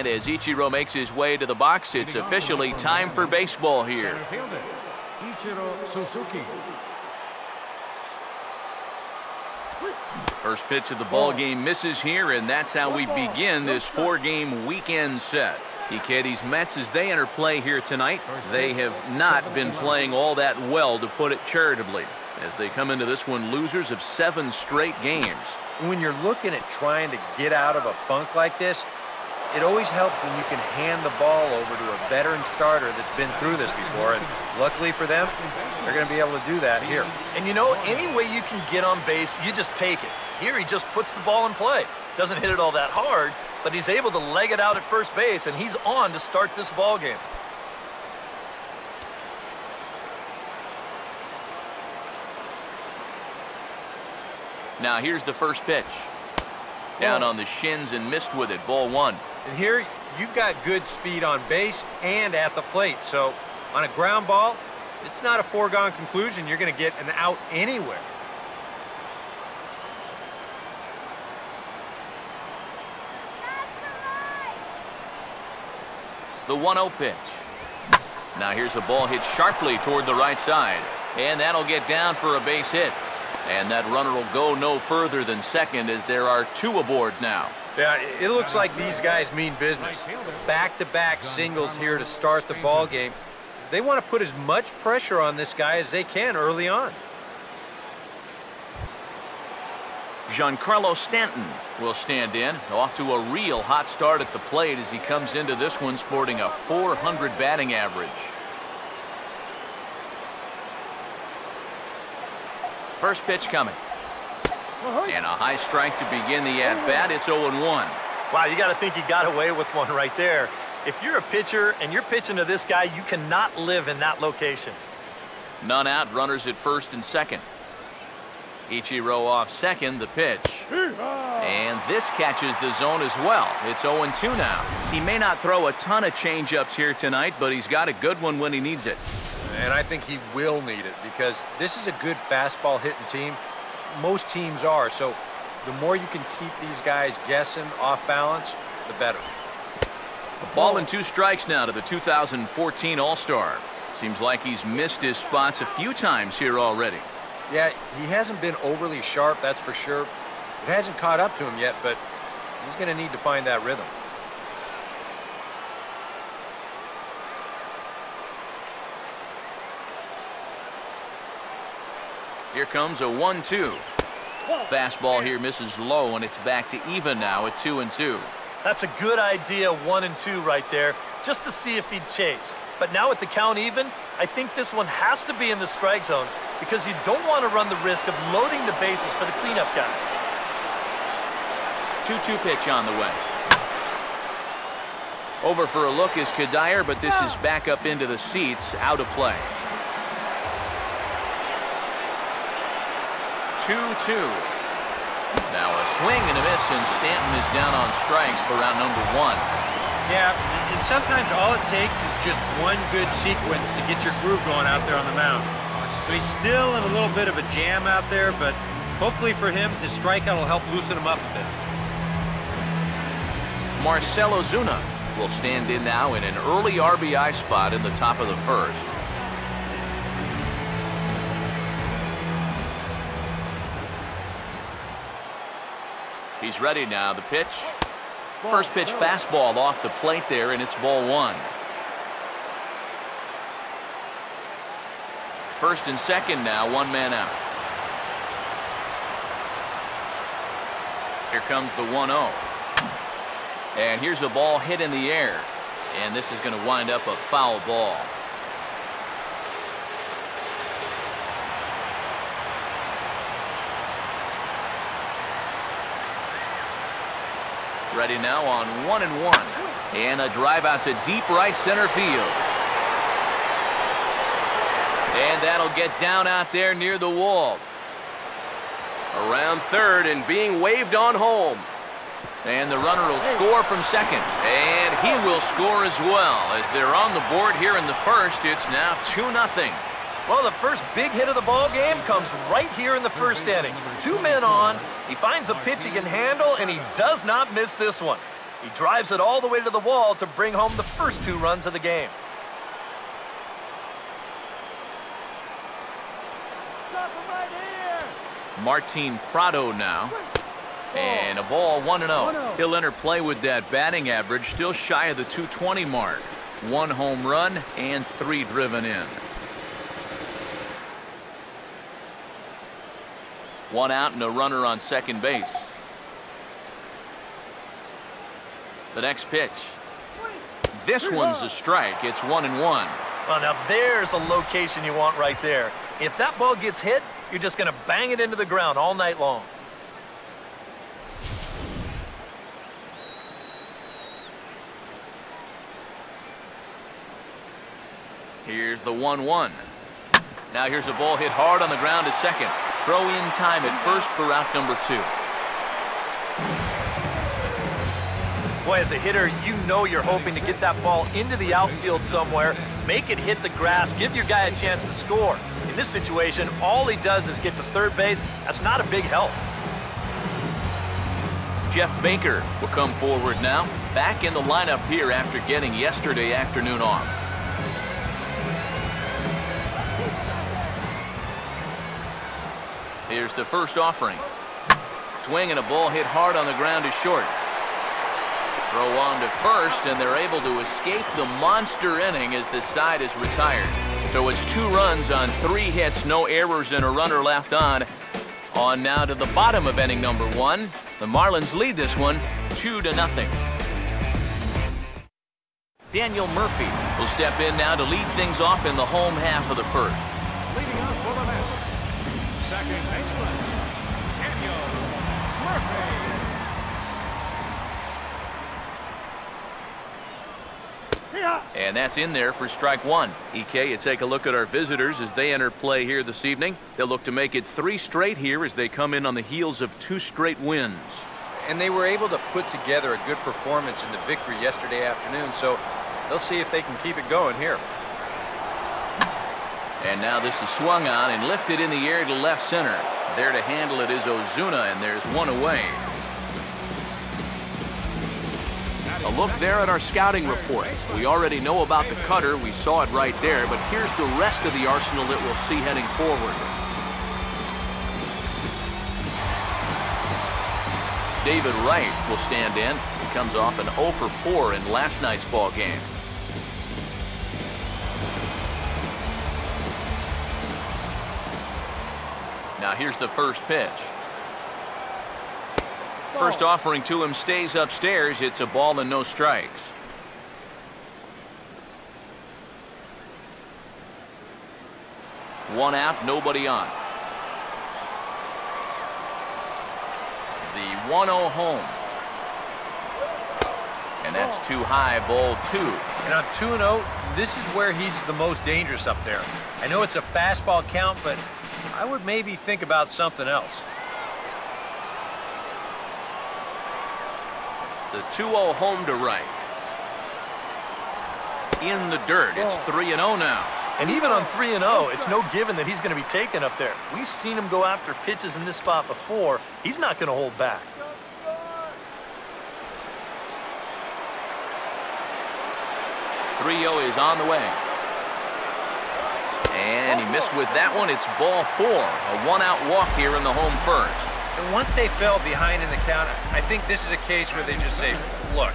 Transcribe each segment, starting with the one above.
And as Ichiro makes his way to the box, it's officially time for baseball here. First pitch of the ball game misses here, and that's how we begin this 4-game weekend set. Ikedi's Mets, as they enter play here tonight, they have not been playing all that well, to put it charitably, as they come into this one losers of 7 straight games. When you're looking at trying to get out of a funk like this, it always helps when you can hand the ball over to a veteran starter that's been through this before, and luckily for them, they're going to be able to do that here. And you know, any way you can get on base, you just take it. Here he just puts the ball in play. Doesn't hit it all that hard, but he's able to leg it out at first base, and he's on to start this ball game. Now here's the first pitch. Down on the shins and missed with it, ball 1. And here, you've got good speed on base and at the plate, so on a ground ball, it's not a foregone conclusion you're going to get an out anywhere. The 1-0 pitch. Now here's a ball hit sharply toward the right side, and that'll get down for a base hit. And that runner will go no further than second, as there are 2 aboard now. Yeah, it looks like these guys mean business. Back-to-back singles here to start the ball game. They want to put as much pressure on this guy as they can early on. Giancarlo Stanton will stand in, off to a real hot start at the plate as he comes into this one sporting a .400 batting average. First pitch coming. And a high strike to begin the at-bat. It's 0-1. Wow, you got to think he got away with one right there. If you're a pitcher and you're pitching to this guy, you cannot live in that location. None out, runners at first and second. Ichiro off second, the pitch. And this catches the zone as well. It's 0-2 now. He may not throw a ton of change-ups here tonight, but he's got a good one when he needs it. And I think he will need it, because this is a good fastball hitting team. Most teams are, so the more you can keep these guys guessing off balance, the better. A ball and 2 strikes now to the 2014 All-Star. Seems like he's missed his spots a few times here already. Yeah, he hasn't been overly sharp, that's for sure. It hasn't caught up to him yet, but he's going to need to find that rhythm. Here comes a 1-2. Fastball here misses low, and it's back to even now at 2-2. That's a good idea, 1-2 right there, just to see if he'd chase. But now with the count even, I think this one has to be in the strike zone, because you don't want to run the risk of loading the bases for the cleanup guy. 2-2 pitch on the way. Over for a look is Kadire, but this is back up into the seats, out of play. 2-2. Now a swing and a miss, and Stanton is down on strikes for round number 1. Yeah, and sometimes all it takes is just one good sequence to get your groove going out there on the mound. So he's still in a little bit of a jam out there, but hopefully for him, his strikeout will help loosen him up a bit. Marcell Ozuna will stand in now in an early RBI spot in the top of the first. He's ready now. The pitch. First pitch fastball off the plate there, and it's ball 1. First and second now, 1 man out. Here comes the 1-0. And here's a ball hit in the air. And this is going to wind up a foul ball. Ready now on 1-1. And a drive out to deep right center field. And that'll get down out there near the wall. Around third and being waved on home. And the runner will score from second. And he will score as well. As they're on the board here in the first, it's now 2-0. Well, the first big hit of the ball game comes right here in the first inning. 2 men on. He finds a pitch he can handle, and he does not miss this one. He drives it all the way to the wall to bring home the first 2 runs of the game. Martin Prado now. And a ball 1-0. He'll enter play with that batting average, still shy of the 220 mark. 1 home run and 3 driven in. 1 out and a runner on second base. The next pitch. This one's a strike. It's 1-1. Well, now there's a location you want right there. If that ball gets hit, you're just going to bang it into the ground all night long. Here's the 1-1. Now here's a ball hit hard on the ground to second. Throw in time at first for out number 2. Boy, as a hitter, you know you're hoping to get that ball into the outfield somewhere, make it hit the grass, give your guy a chance to score. In this situation, all he does is get to third base. That's not a big help. Jeff Baker will come forward now. Back in the lineup here after getting yesterday afternoon off. Here's the first offering. Swing and a ball hit hard on the ground to short. Throw on to first, and they're able to escape the monster inning as the side is retired. So it's 2 runs on 3 hits, no errors, and a runner left on. On now to the bottom of inning number 1. The Marlins lead this one 2-0. Daniel Murphy will step in now to lead things off in the home half of the first. Leading off for the Mets, second baseman, Daniel Murphy. And that's in there for strike 1. EK, you take a look at our visitors as they enter play here this evening. They'll look to make it 3 straight here as they come in on the heels of 2 straight wins. And they were able to put together a good performance in the victory yesterday afternoon, so they'll see if they can keep it going here. And now this is swung on and lifted in the air to left center. There to handle it is Ozuna, and there's 1 away. A look there at our scouting report. We already know about the cutter. We saw it right there, but here's the rest of the arsenal that we'll see heading forward. David Wright will stand in. He comes off an 0 for 4 in last night's ball game. Now here's the first pitch. First offering to him stays upstairs. It's a ball and no strikes. One out, nobody on. The 1-0 home. And that's too high, ball 2. And on 2-0, this is where he's the most dangerous up there. I know it's a fastball count, but I would maybe think about something else. The 2-0 home to right. In the dirt. It's 3-0 now. And even on 3-0, it's no given that he's going to be taken up there. We've seen him go after pitches in this spot before. He's not going to hold back. Is on the way. And he missed with that one. It's ball 4. A 1-out walk here in the home first. And once they fell behind in the count, I think this is a case where they just say, look,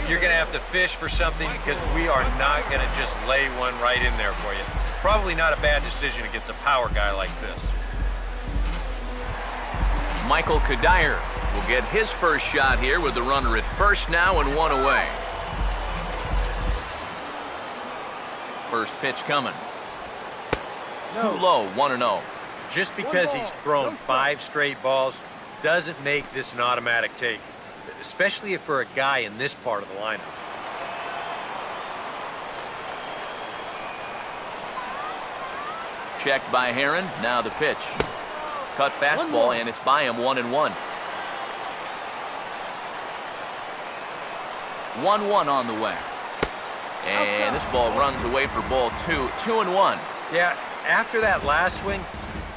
you're going to have to fish for something because we are not going to just lay one right in there for you. Probably not a bad decision against a power guy like this. Michael Kadire will get his first shot here with the runner at first now and 1 away. First pitch coming. Too low, 1-0. Just because he's thrown 5 straight balls doesn't make this an automatic take, especially for a guy in this part of the lineup. Checked by Heron. Now the pitch. Cut fastball, and it's by him 1-1. 1-1 on the way. And this ball runs away for ball 2. 2-1. Yeah, after that last swing,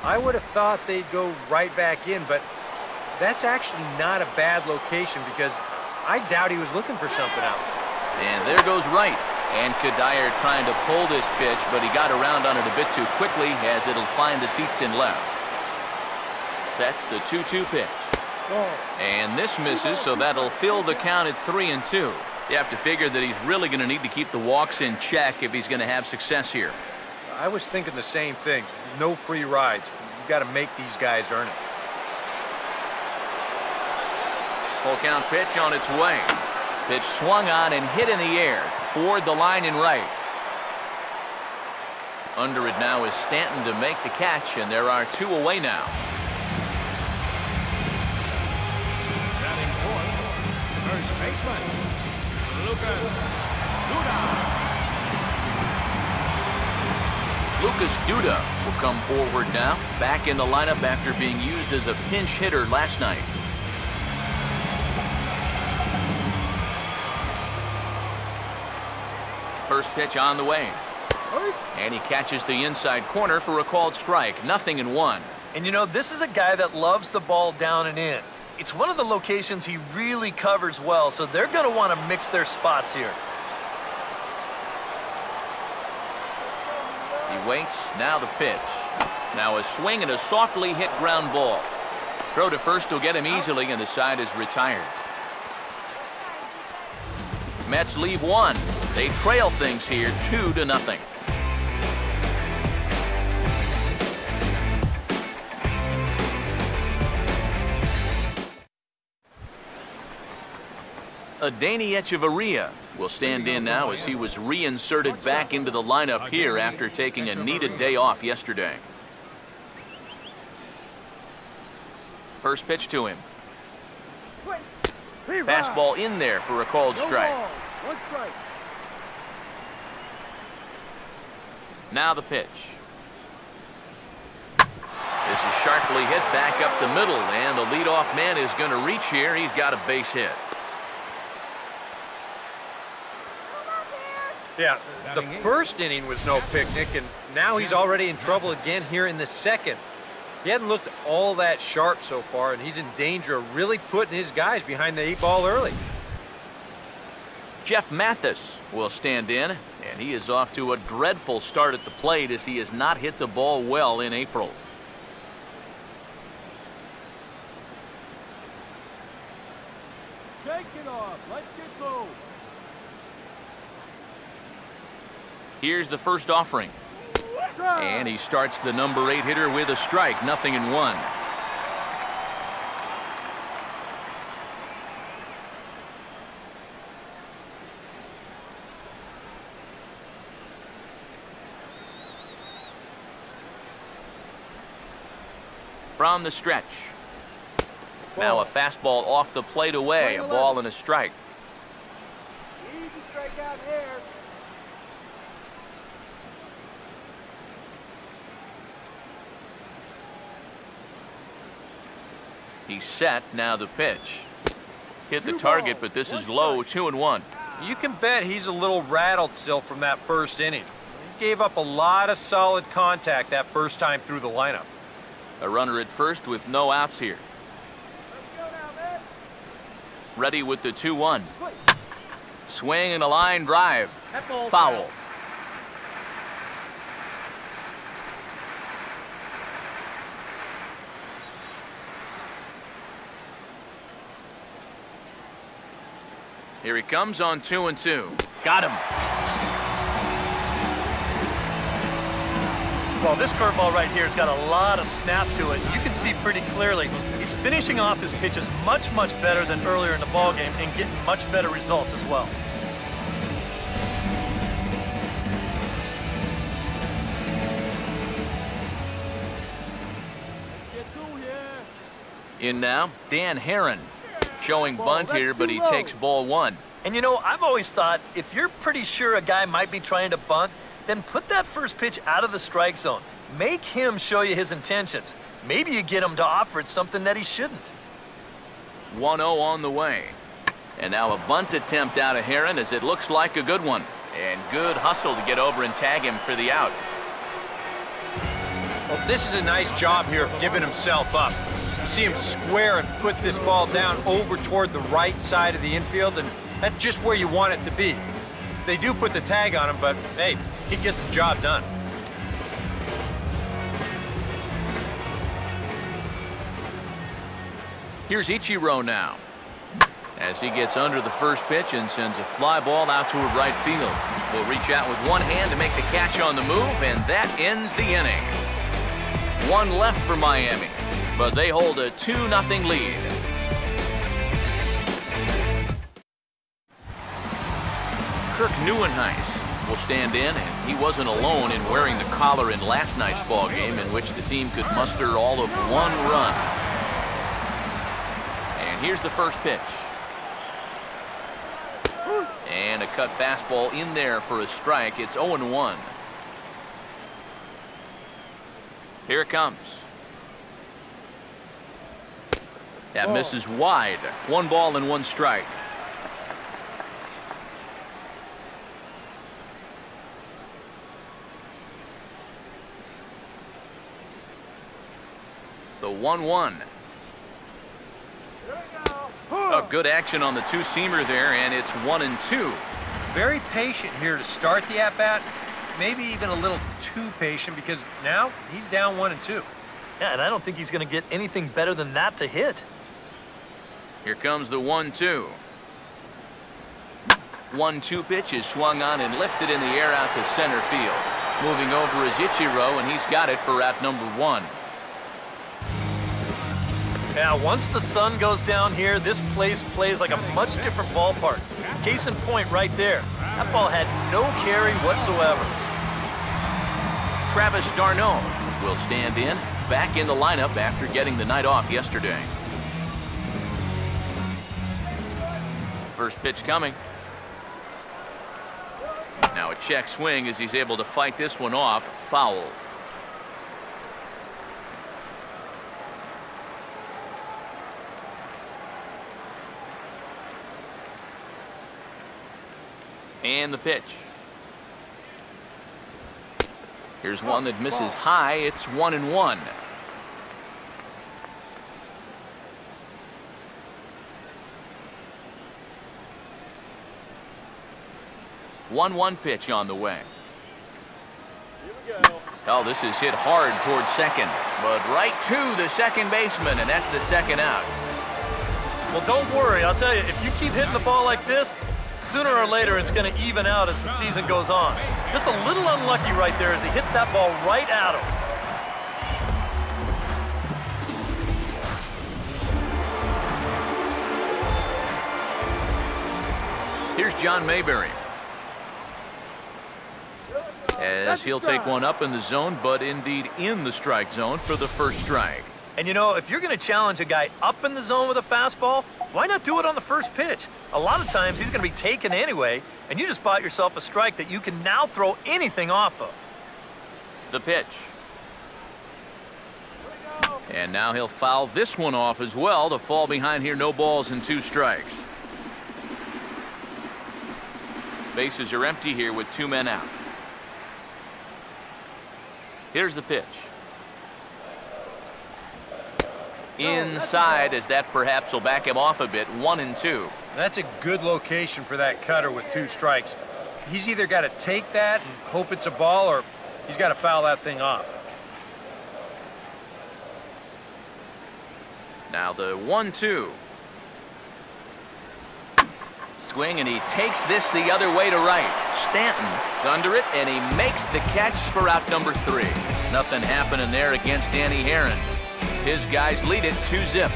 I would have thought they'd go right back in, but that's actually not a bad location because I doubt he was looking for something out. And there goes right. And Kadire trying to pull this pitch, but he got around on it a bit too quickly as it'll find the seats in left. Sets the 2-2 pitch. And this misses, so that'll fill the count at 3-2. You have to figure that he's really going to need to keep the walks in check if he's going to have success here. I was thinking the same thing. No free rides. You've got to make these guys earn it. Full count pitch on its way. Pitch swung on and hit in the air toward the line and right. Under it now is Stanton to make the catch, and there are 2 away now. Batting fourth, first baseman, Lucas Duda. Lucas Duda will come forward now, back in the lineup after being used as a pinch hitter last night. First pitch on the way. And he catches the inside corner for a called strike. 0-1. And you know, this is a guy that loves the ball down and in. It's one of the locations he really covers well, so they're going to want to mix their spots here. He waits. Now the pitch. Now a swing and a softly hit ground ball. Throw to first will get him easily, and the side is retired. Mets leave 1. They trail things here 2-0. Adeiny Echeverria will stand in now as he was reinserted back into the lineup here after taking a needed day off yesterday. First pitch to him. Fastball in there for a called strike. Now the pitch. This is sharply hit back up the middle, and the leadoff man is going to reach here. He's got a base hit. Yeah, the first inning was no picnic, and now he's already in trouble again here in the second. He hadn't looked all that sharp so far, and he's in danger of really putting his guys behind the 8 ball early. Jeff Mathis will stand in, and he is off to a dreadful start at the plate as he has not hit the ball well in April. Shake it off. Let's get go. Here's the first offering. And he starts the number 8 hitter with a strike. 0-1. From the stretch. Now a fastball off the plate away. A ball and a strike. Easy strike out here. He's set. Now the pitch. Hit the target, but this is low. 2-1. You can bet he's a little rattled still from that first inning. He gave up a lot of solid contact that first time through the lineup. A runner at first with no outs here. Ready with the 2-1. Swing and a line drive. Foul. Here he comes on 2-2. Got him. Well, this curveball right here has got a lot of snap to it. You can see pretty clearly he's finishing off his pitches much, much better than earlier in the ballgame and getting much better results as well. In now, Dan Herron. Showing bunt here, but he takes ball 1. And you know, I've always thought if you're pretty sure a guy might be trying to bunt, then put that first pitch out of the strike zone. Make him show you his intentions. Maybe you get him to offer it something that he shouldn't. 1-0 on the way. And now a bunt attempt out of Herron as it looks like a good one. And good hustle to get over and tag him for the out. Well, this is a nice job here of giving himself up. You see him square and put this ball down over toward the right side of the infield, and that's just where you want it to be. They do put the tag on him, but hey, he gets the job done. Here's Ichiro now, as he gets under the first pitch and sends a fly ball out to right field. Will reach out with one hand to make the catch on the move, and that ends the inning. One left for Miami, but they hold a 2-0 lead. Kirk Neuenhuis will stand in, and he wasn't alone in wearing the collar in last night's ball game, in which the team could muster all of 1 run. And here's the first pitch. And a cut fastball in there for a strike. It's 0-1. Here it comes. That misses wide. 1 ball and 1 strike. The 1-1. A good action on the two-seamer there, and it's 1-2. Very patient here to start the at-bat. Maybe even a little too patient, because now he's down 1-2. Yeah, and I don't think he's going to get anything better than that to hit. Here comes the 1-2. 1-2 pitch is swung on and lifted in the air out to center field. Moving over is Ichiro, and he's got it for out number 1. Yeah, once the sun goes down here, this place plays like a much different ballpark. Case in point right there. That ball had no carry whatsoever. Travis d'Arnaud will stand in, back in the lineup after getting the night off yesterday. First pitch coming. Now a check swing as he's able to fight this one off. Foul. And the pitch. Here's one that misses high. It's 1-1. One pitch on the way. Here we go. Oh, this is hit hard towards second, but right to the second baseman, and that's the second out. Well, don't worry. I'll tell you, if you keep hitting the ball like this, sooner or later it's going to even out as the season goes on. Just a little unlucky right there as he hits that ball right at him. Here's John Mayberry, as he'll take one up in the zone, but indeed in the strike zone for the first strike. And you know, if you're going to challenge a guy up in the zone with a fastball, why not do it on the first pitch? A lot of times he's going to be taken anyway, and you just bought yourself a strike that you can now throw anything off of. The pitch. And now he'll foul this one off as well to fall behind here. No balls and 2 strikes. Bases are empty here with 2 men out. Here's the pitch. Inside, as that perhaps will back him off a bit. 1-2. That's a good location for that cutter with 2 strikes. He's either got to take that and hope it's a ball, or he's got to foul that thing off. Now the 1-2. Swing, and he takes this the other way to right. Stanton's under it, and he makes the catch for out number 3. Nothing happening there against Danny Herron. His guys lead it 2-0.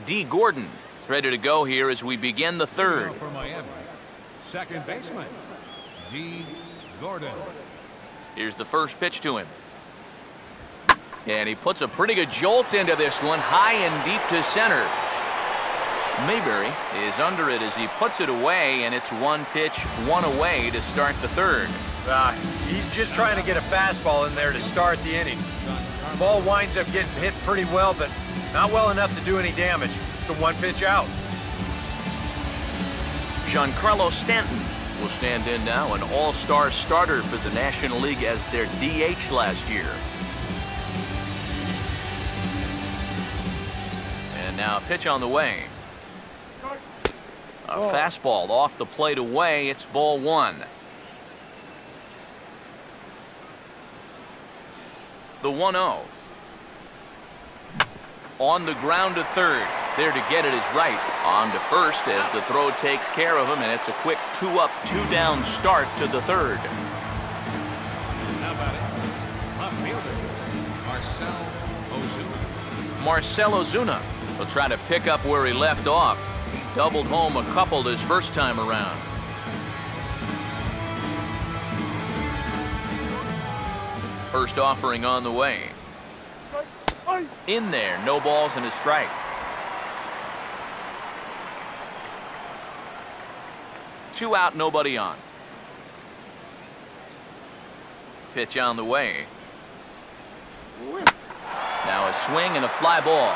D. Gordon is ready to go here as we begin the 3rd. For Miami, second baseman, D. Gordon. Here's the first pitch to him. And he puts a pretty good jolt into this one, high and deep to center. Mayberry is under it as he puts it away, and it's 1 pitch, 1 away to start the 3rd. He's just trying to get a fastball in there to start the inning. The ball winds up getting hit pretty well, but not well enough to do any damage. It's a 1 pitch out. Giancarlo Stanton will stand in now, an all-star starter for the National League as their DH last year. And now a pitch on the way. A fastball off the plate away. It's ball one. The 1-0. On the ground to third. There to get it is right. On to first as the throw takes care of him, and it's a quick 2-up, 2-down start to the third. How about it? Left fielder, Marcell Ozuna. Marcell Ozuna will try to pick up where he left off. He doubled home a couple his first time around. First offering on the way. In there, no balls and a strike. 2 out, nobody on. Pitch on the way. Now a swing and a fly ball.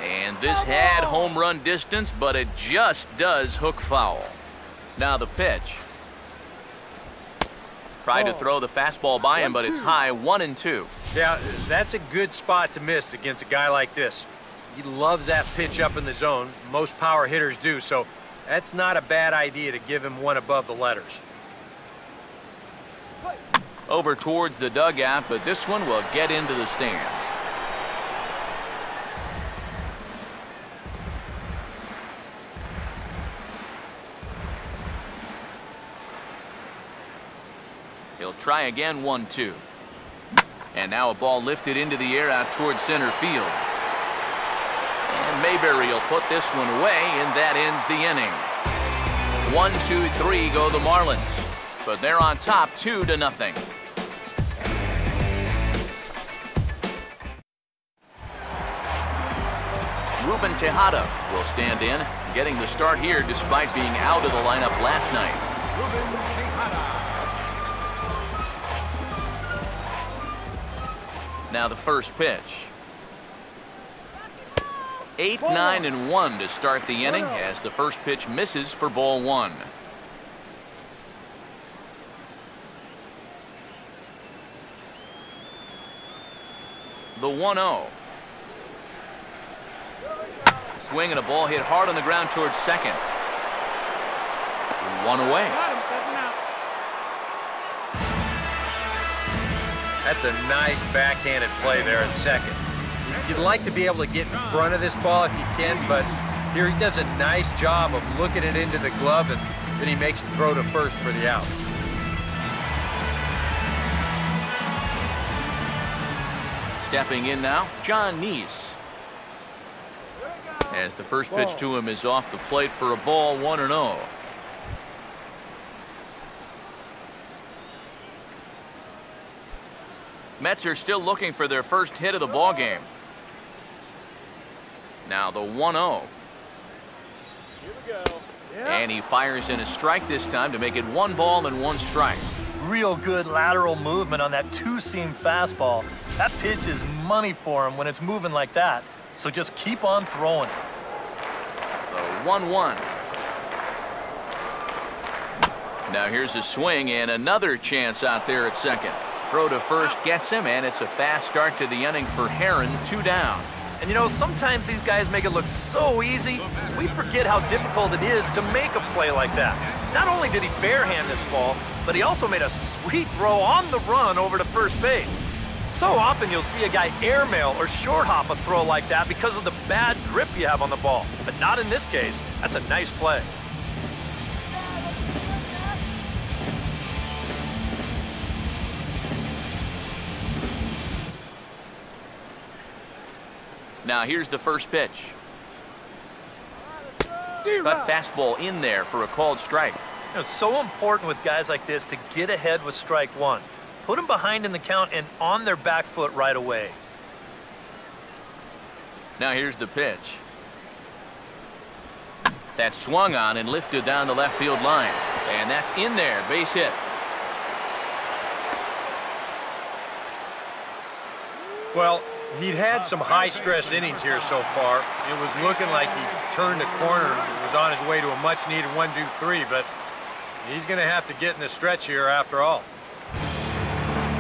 And this had home run distance, but it just does hook foul. Now the pitch. Tried to throw the fastball by him, but it's high, 1-2. Yeah, that's a good spot to miss against a guy like this. He loves that pitch up in the zone. Most power hitters do, so that's not a bad idea to give him one above the letters. Over towards the dugout, but this one will get into the stands. He'll try again, 1-2. And now a ball lifted into the air out towards center field. And Mayberry will put this one away, and that ends the inning. 1-2-3 go the Marlins, but they're on top 2-0. Ruben Tejada will stand in, getting the start here despite being out of the lineup last night. Ruben Tejada. Now the first pitch. 8, 9, and 1 to start the inning as the first pitch misses for ball one. The 1-0. Swing and a ball hit hard on the ground towards second. One away. That's a nice backhanded play there at second. You'd like to be able to get in front of this ball if you can, but here he does a nice job of looking it into the glove, and then he makes a throw to first for the out. Stepping in now, John Neese. As the first pitch to him is off the plate for a ball, 1-0. Mets are still looking for their first hit of the ball game. Now the 1-0. And he fires in a strike this time to make it 1 ball and 1 strike. Real good lateral movement on that two-seam fastball. That pitch is money for him when it's moving like that. So just keep on throwing. The 1-1. Now here's a swing and another chance out there at second. Throw to first gets him, and it's a fast start to the inning for Heron, 2 down. And you know, sometimes these guys make it look so easy, we forget how difficult it is to make a play like that. Not only did he barehand this ball, but he also made a sweet throw on the run over to first base. So often you'll see a guy airmail or short hop a throw like that because of the bad grip you have on the ball. But not in this case. That's a nice play. Now here's the first pitch. Cut fastball in there for a called strike. You know, it's so important with guys like this to get ahead with strike one. Put them behind in the count and on their back foot right away. Now here's the pitch. That's swung on and lifted down the left field line. And that's in there, base hit. Well, He'd had some high-stress innings here so far. It was looking like he turned the corner and was on his way to a much-needed 1-2-3, but he's going to have to get in the stretch here after all.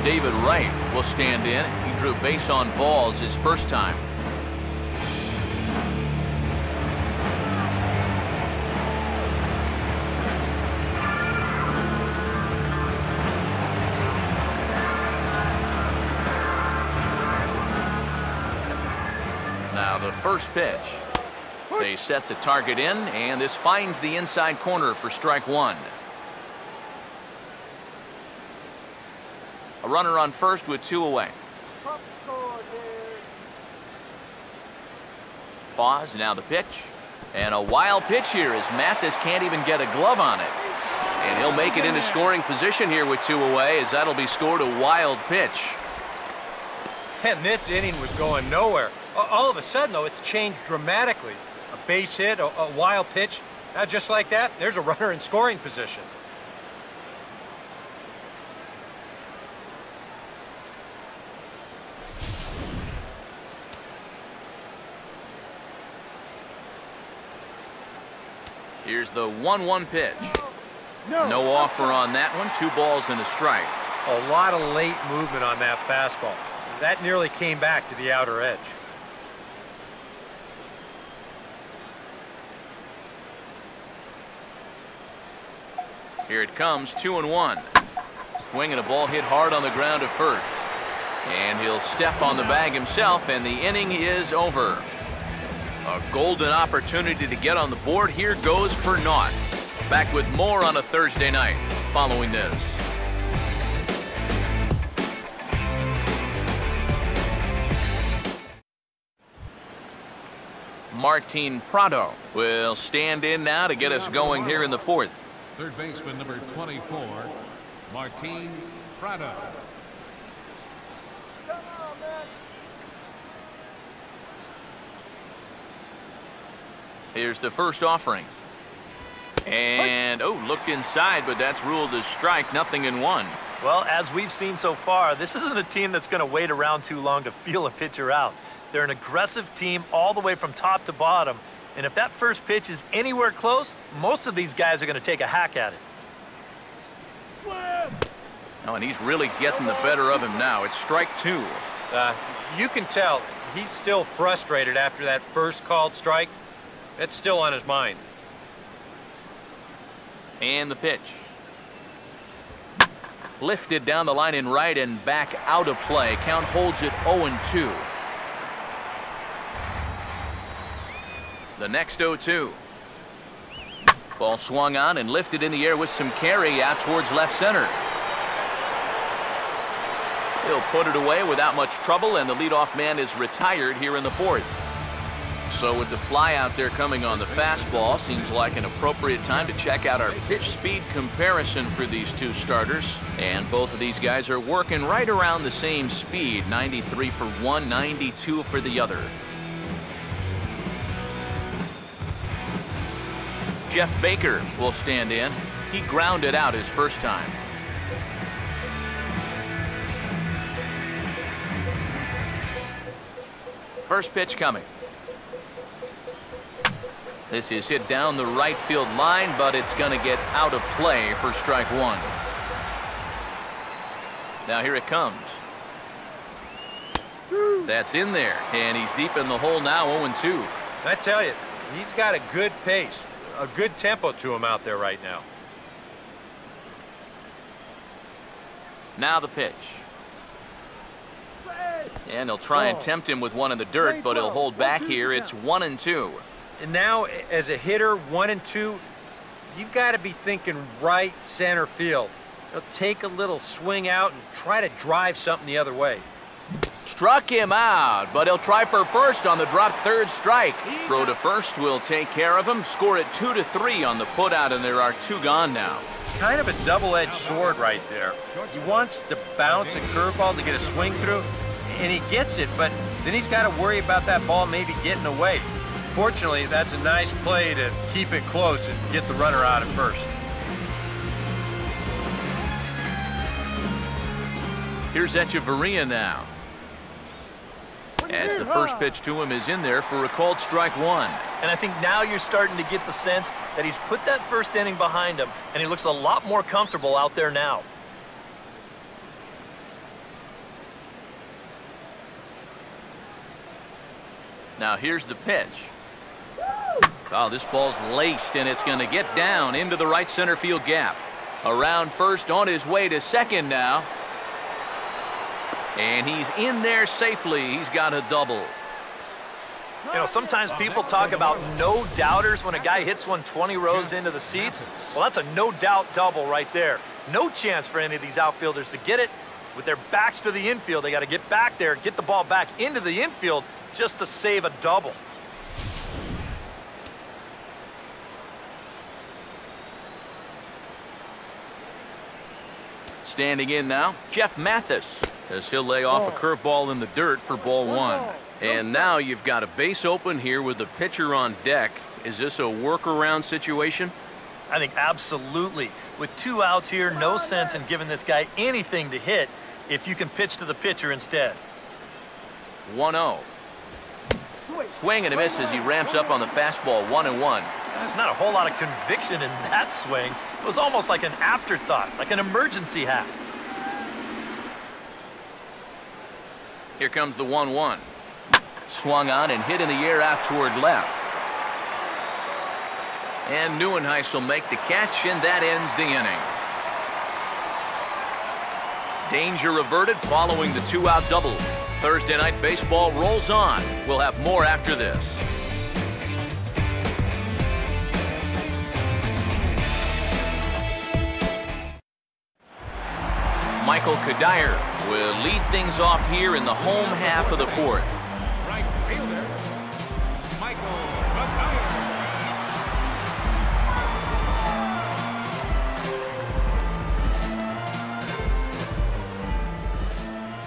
David Wright will stand in. He drew base on balls his first time. Now the first pitch. They set the target in, and this finds the inside corner for strike one. A runner on first with 2 away. Pause, now the pitch. And a wild pitch here as Mathis can't even get a glove on it. And he'll make it into scoring position here with 2 away, as that'll be scored a wild pitch. And this inning was going nowhere. All of a sudden, though, it's changed dramatically. A base hit, a wild pitch. Now, just like that, there's a runner in scoring position. Here's the 1-1 pitch. No offer on that one. 2 balls and a strike. A lot of late movement on that fastball. That nearly came back to the outer edge. Here it comes, 2-1. Swinging a ball hit hard on the ground at first. And he'll step on the bag himself, and the inning is over. A golden opportunity to get on the board here goes for naught. Back with more on a Thursday night following this. Martin Prado will stand in now to get us going here in the fourth. Third baseman number 24, Martin Prado. Here's the first offering. And, oh, looked inside, but that's ruled as strike, 0-1. Well, as we've seen so far, this isn't a team that's going to wait around too long to feel a pitcher out. They're an aggressive team all the way from top to bottom. And if that first pitch is anywhere close, most of these guys are going to take a hack at it. Oh, and he's really getting the better of him now. It's strike 2. You can tell he's still frustrated after that first called strike. That's still on his mind. And the pitch. Lifted down the line in right and back out of play. Count holds it 0-2. The next 0-2. Ball swung on and lifted in the air with some carry out towards left center. He'll put it away without much trouble, and the leadoff man is retired here in the fourth. So with the fly out there coming on the fastball, seems like an appropriate time to check out our pitch speed comparison for these two starters. And both of these guys are working right around the same speed, 93 for one, 92 for the other. Jeff Baker will stand in. He grounded out his first time. First pitch coming. This is hit down the right field line, but it's going to get out of play for strike 1. Now here it comes. That's in there, and he's deep in the hole now, 0-2. I tell you, he's got a good pace, a good tempo to him out there right now. Now the pitch. And he'll try and tempt him with one in the dirt, but he'll hold back here. It's 1-2. And now, as a hitter, 1-2, you've got to be thinking right center field. He'll take a little swing out and try to drive something the other way. Struck him out, but he'll try for first on the drop third strike. Throw to first will take care of him. Score it 2-3 on the putout, and there are 2 gone now. Kind of a double-edged sword right there. He wants to bounce a curveball to get a swing through, and he gets it, but then he's got to worry about that ball maybe getting away. Fortunately, that's a nice play to keep it close and get the runner out at first. Here's Echeverria now. as the first pitch to him is in there for a called strike one. And I think now you're starting to get the sense that he's put that first inning behind him, and he looks a lot more comfortable out there now. Now here's the pitch. Oh, this ball's laced, and it's going to get down into the right center field gap. Around first, on his way to second now. And he's in there safely. He's got a double. You know, sometimes people talk about no doubters when a guy hits one 20 rows into the seats. Well, that's a no-doubt double right there. No chance for any of these outfielders to get it. With their backs to the infield, they got to get back there, get the ball back into the infield just to save a double. Standing in now, Jeff Mathis, as he'll lay off a curveball in the dirt for ball one. And now you've got a base open here with the pitcher on deck. Is this a workaround situation? I think absolutely. With 2 outs here, no sense in giving this guy anything to hit if you can pitch to the pitcher instead. 1-0. Swing and a miss as he ramps up on the fastball, 1-1. There's not a whole lot of conviction in that swing. It was almost like an afterthought, like an emergency hack. Here comes the 1-1. Swung on and hit in the air out toward left. And Neuenhuis will make the catch, and that ends the inning. Danger averted following the 2-out double. Thursday Night Baseball rolls on. We'll have more after this. Michael Kadire will lead things off here in the home half of the fourth. Right fielder, Michael Kadire.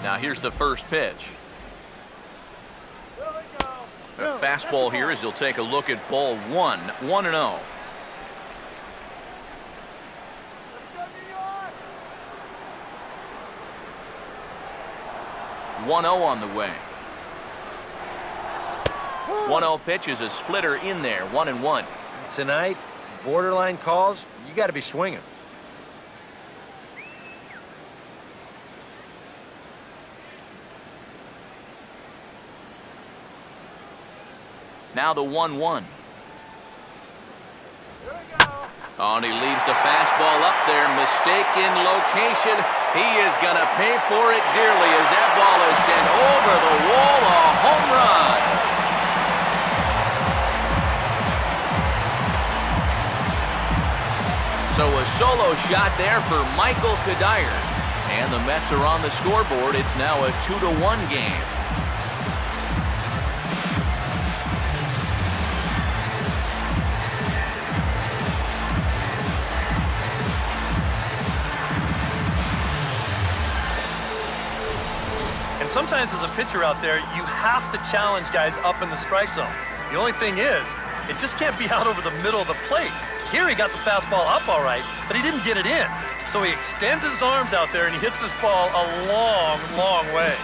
Now here's the first pitch. A fastball here as he'll take a look at ball one, 1-0. On the way. 1-0 pitch is a splitter in there, 1-1. Tonight, borderline calls, you got to be swinging. Now the 1-1. Oh, and he leaves the fastball up there. Mistaken location. He is going to pay for it dearly as that ball is sent over the wall. A home run. So a solo shot there for Michael Kadire. And the Mets are on the scoreboard. It's now a 2-1 game. Sometimes as a pitcher out there, you have to challenge guys up in the strike zone. The only thing is, it just can't be out over the middle of the plate. Here he got the fastball up all right, but he didn't get it in. So he extends his arms out there and he hits this ball a long, long way.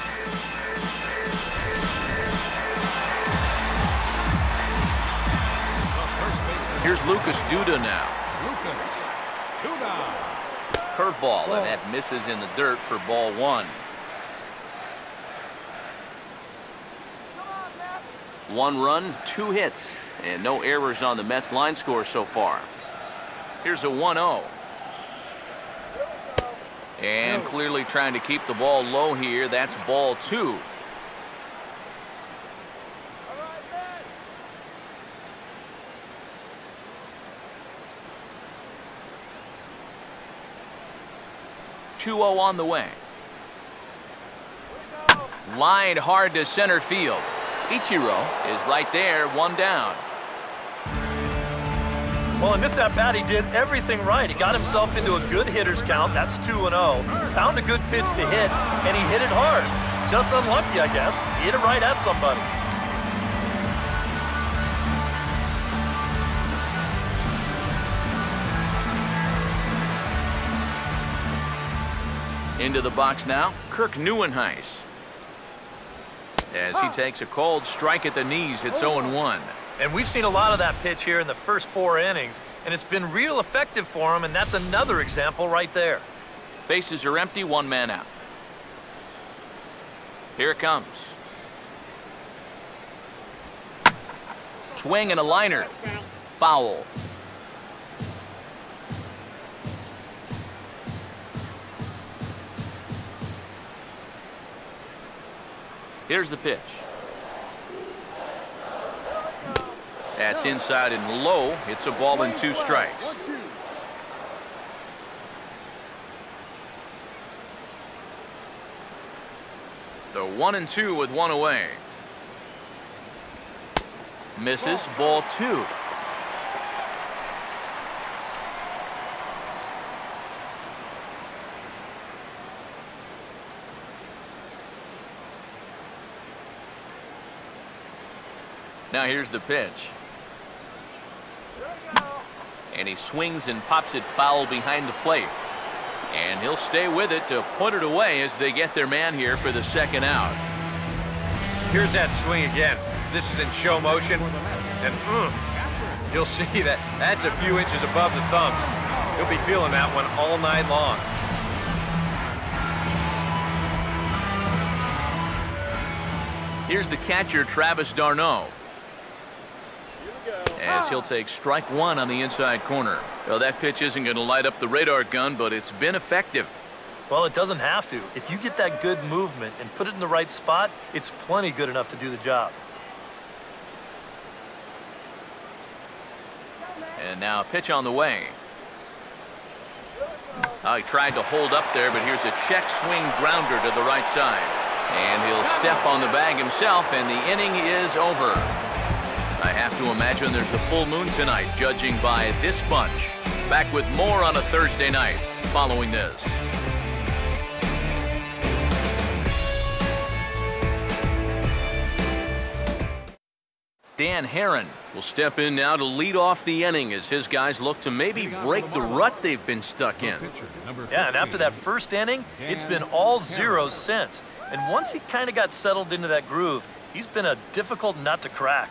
Here's Lucas Duda now. Lucas Duda. Curveball, and that misses in the dirt for ball one. 1 run, 2 hits, and no errors on the Mets line score so far. Here's a 1-0. And clearly trying to keep the ball low here. That's ball 2. On the way. Lined hard to center field. Ichiro is right there, 1 down. Well, in this at-bat, he did everything right. He got himself into a good hitter's count. That's 2-0. Found a good pitch to hit, and he hit it hard. Just unlucky, I guess. He hit it right at somebody. Into the box now, Kirk Neuenhuis. As he takes a cold strike at the knees, it's 0-1. And we've seen a lot of that pitch here in the first 4 innings, and it's been real effective for him, and that's another example right there. Bases are empty, 1 man out. Here it comes. Swing and a liner. Foul. Here's the pitch. That's inside and low. It's a ball and 2 strikes. The 1-2 with 1 away. Misses, ball 2. Now here's the pitch. And he swings and pops it foul behind the plate. And he'll stay with it to put it away as they get their man here for the 2nd out. Here's that swing again. This is in show motion, and you'll see that that's a few inches above the thumbs. He'll be feeling that one all night long. Here's the catcher, Travis d'Arnaud, as he'll take strike 1 on the inside corner. Well, that pitch isn't going to light up the radar gun, but it's been effective. Well, it doesn't have to. If you get that good movement and put it in the right spot, it's plenty good enough to do the job. And now a pitch on the way. He tried to hold up there, but here's a check swing grounder to the right side. And he'll step on the bag himself, and the inning is over. I have to imagine there's a full moon tonight, judging by this bunch. Back with more on a Thursday night following this. Dan Herron will step in now to lead off the inning as his guys look to maybe break the rut they've been stuck in. Yeah, and after that first inning, it's been all zeros since. And once he kind of got settled into that groove, he's been a difficult nut to crack.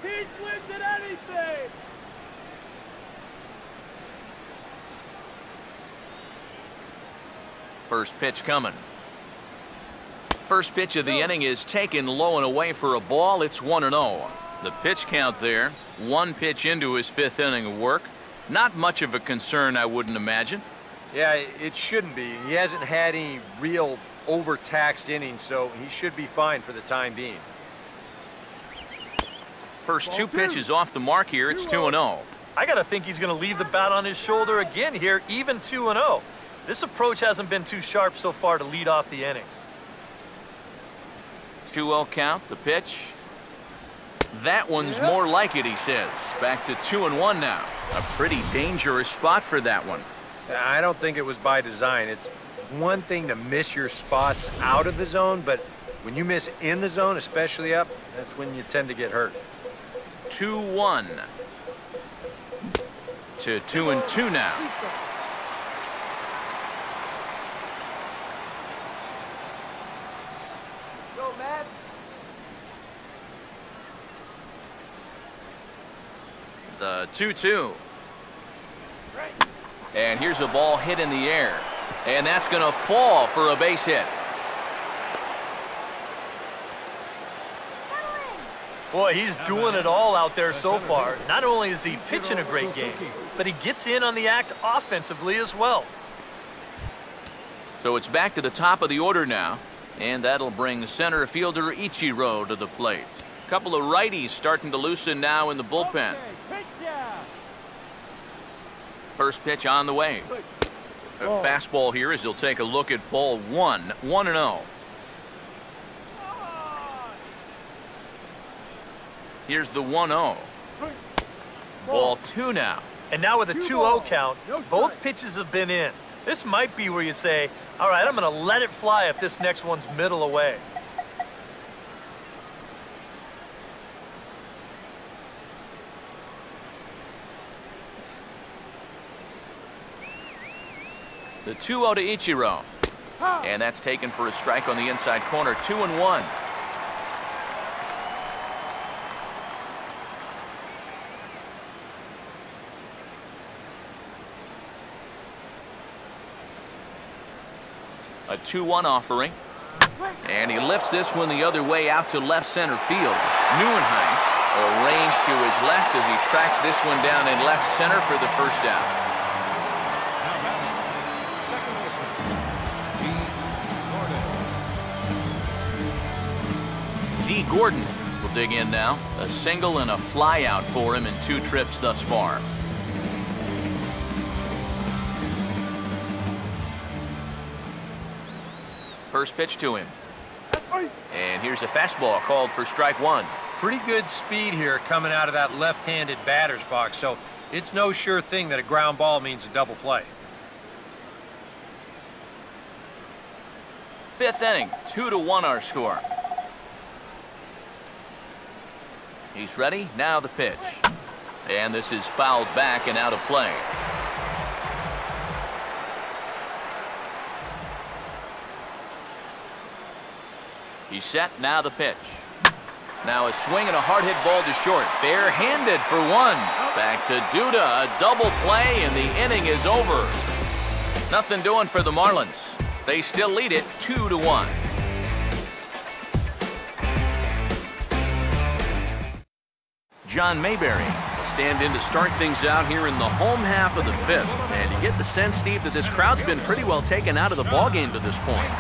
He's lifted anything! First pitch coming. First pitch of the inning is taken low and away for a ball. It's 1-0. The pitch count there, 1 pitch into his 5th inning of work. Not much of a concern, I wouldn't imagine. Yeah, it shouldn't be. He hasn't had any real overtaxed innings, so he should be fine for the time being. First 2 pitches off the mark here. It's 2-0. I got to think he's going to leave the bat on his shoulder again here, even 2-0. This approach hasn't been too sharp so far to lead off the inning. 2-0 count, the pitch. That one's more like it, he says. Back to 2-1 now. A pretty dangerous spot for that one. I don't think it was by design. It's one thing to miss your spots out of the zone, but when you miss in the zone, especially up, that's when you tend to get hurt. 2-1 to 2-2 now. Go, Matt. The 2-2. And here's a ball hit in the air. And that's going to fall for a base hit. Boy, he's doing it all out there so far. Not only is he pitching a great game, but he gets in on the act offensively as well. So it's back to the top of the order now. And that'll bring center fielder Ichiro to the plate. A couple of righties starting to loosen now in the bullpen. First pitch on the way. A fastball here as he'll take a look at ball 1. 1-0. Here's the 1-0. Ball 2 now. And now with a 2-0 count, both pitches have been in. This might be where you say, all right, I'm going to let it fly if this next one's middle away. The 2-0 to Ichiro. And that's taken for a strike on the inside corner. 2-1. A 2-1 offering. And he lifts this one the other way out to left center field. Neuenhuis arranged to his left as he tracks this one down in left center for the first out. Now batting, second baseman, D. Gordon will dig in now. A single and a fly out for him in 2 trips thus far. First pitch to him. And here's a fastball called for strike 1. Pretty good speed here coming out of that left-handed batter's box, so it's no sure thing that a ground ball means a double play. 5th inning, 2-1 our score. He's ready, now the pitch. And this is fouled back and out of play. He's set, now the pitch. Now a swing and a hard hit ball to short. Bare-handed for 1. Back to Duda, a double play, and the inning is over. Nothing doing for the Marlins. They still lead it 2-1. John Mayberry will stand in to start things out here in the home half of the 5th. And you get the sense, Steve, that this crowd's been pretty well taken out of the ballgame to this point.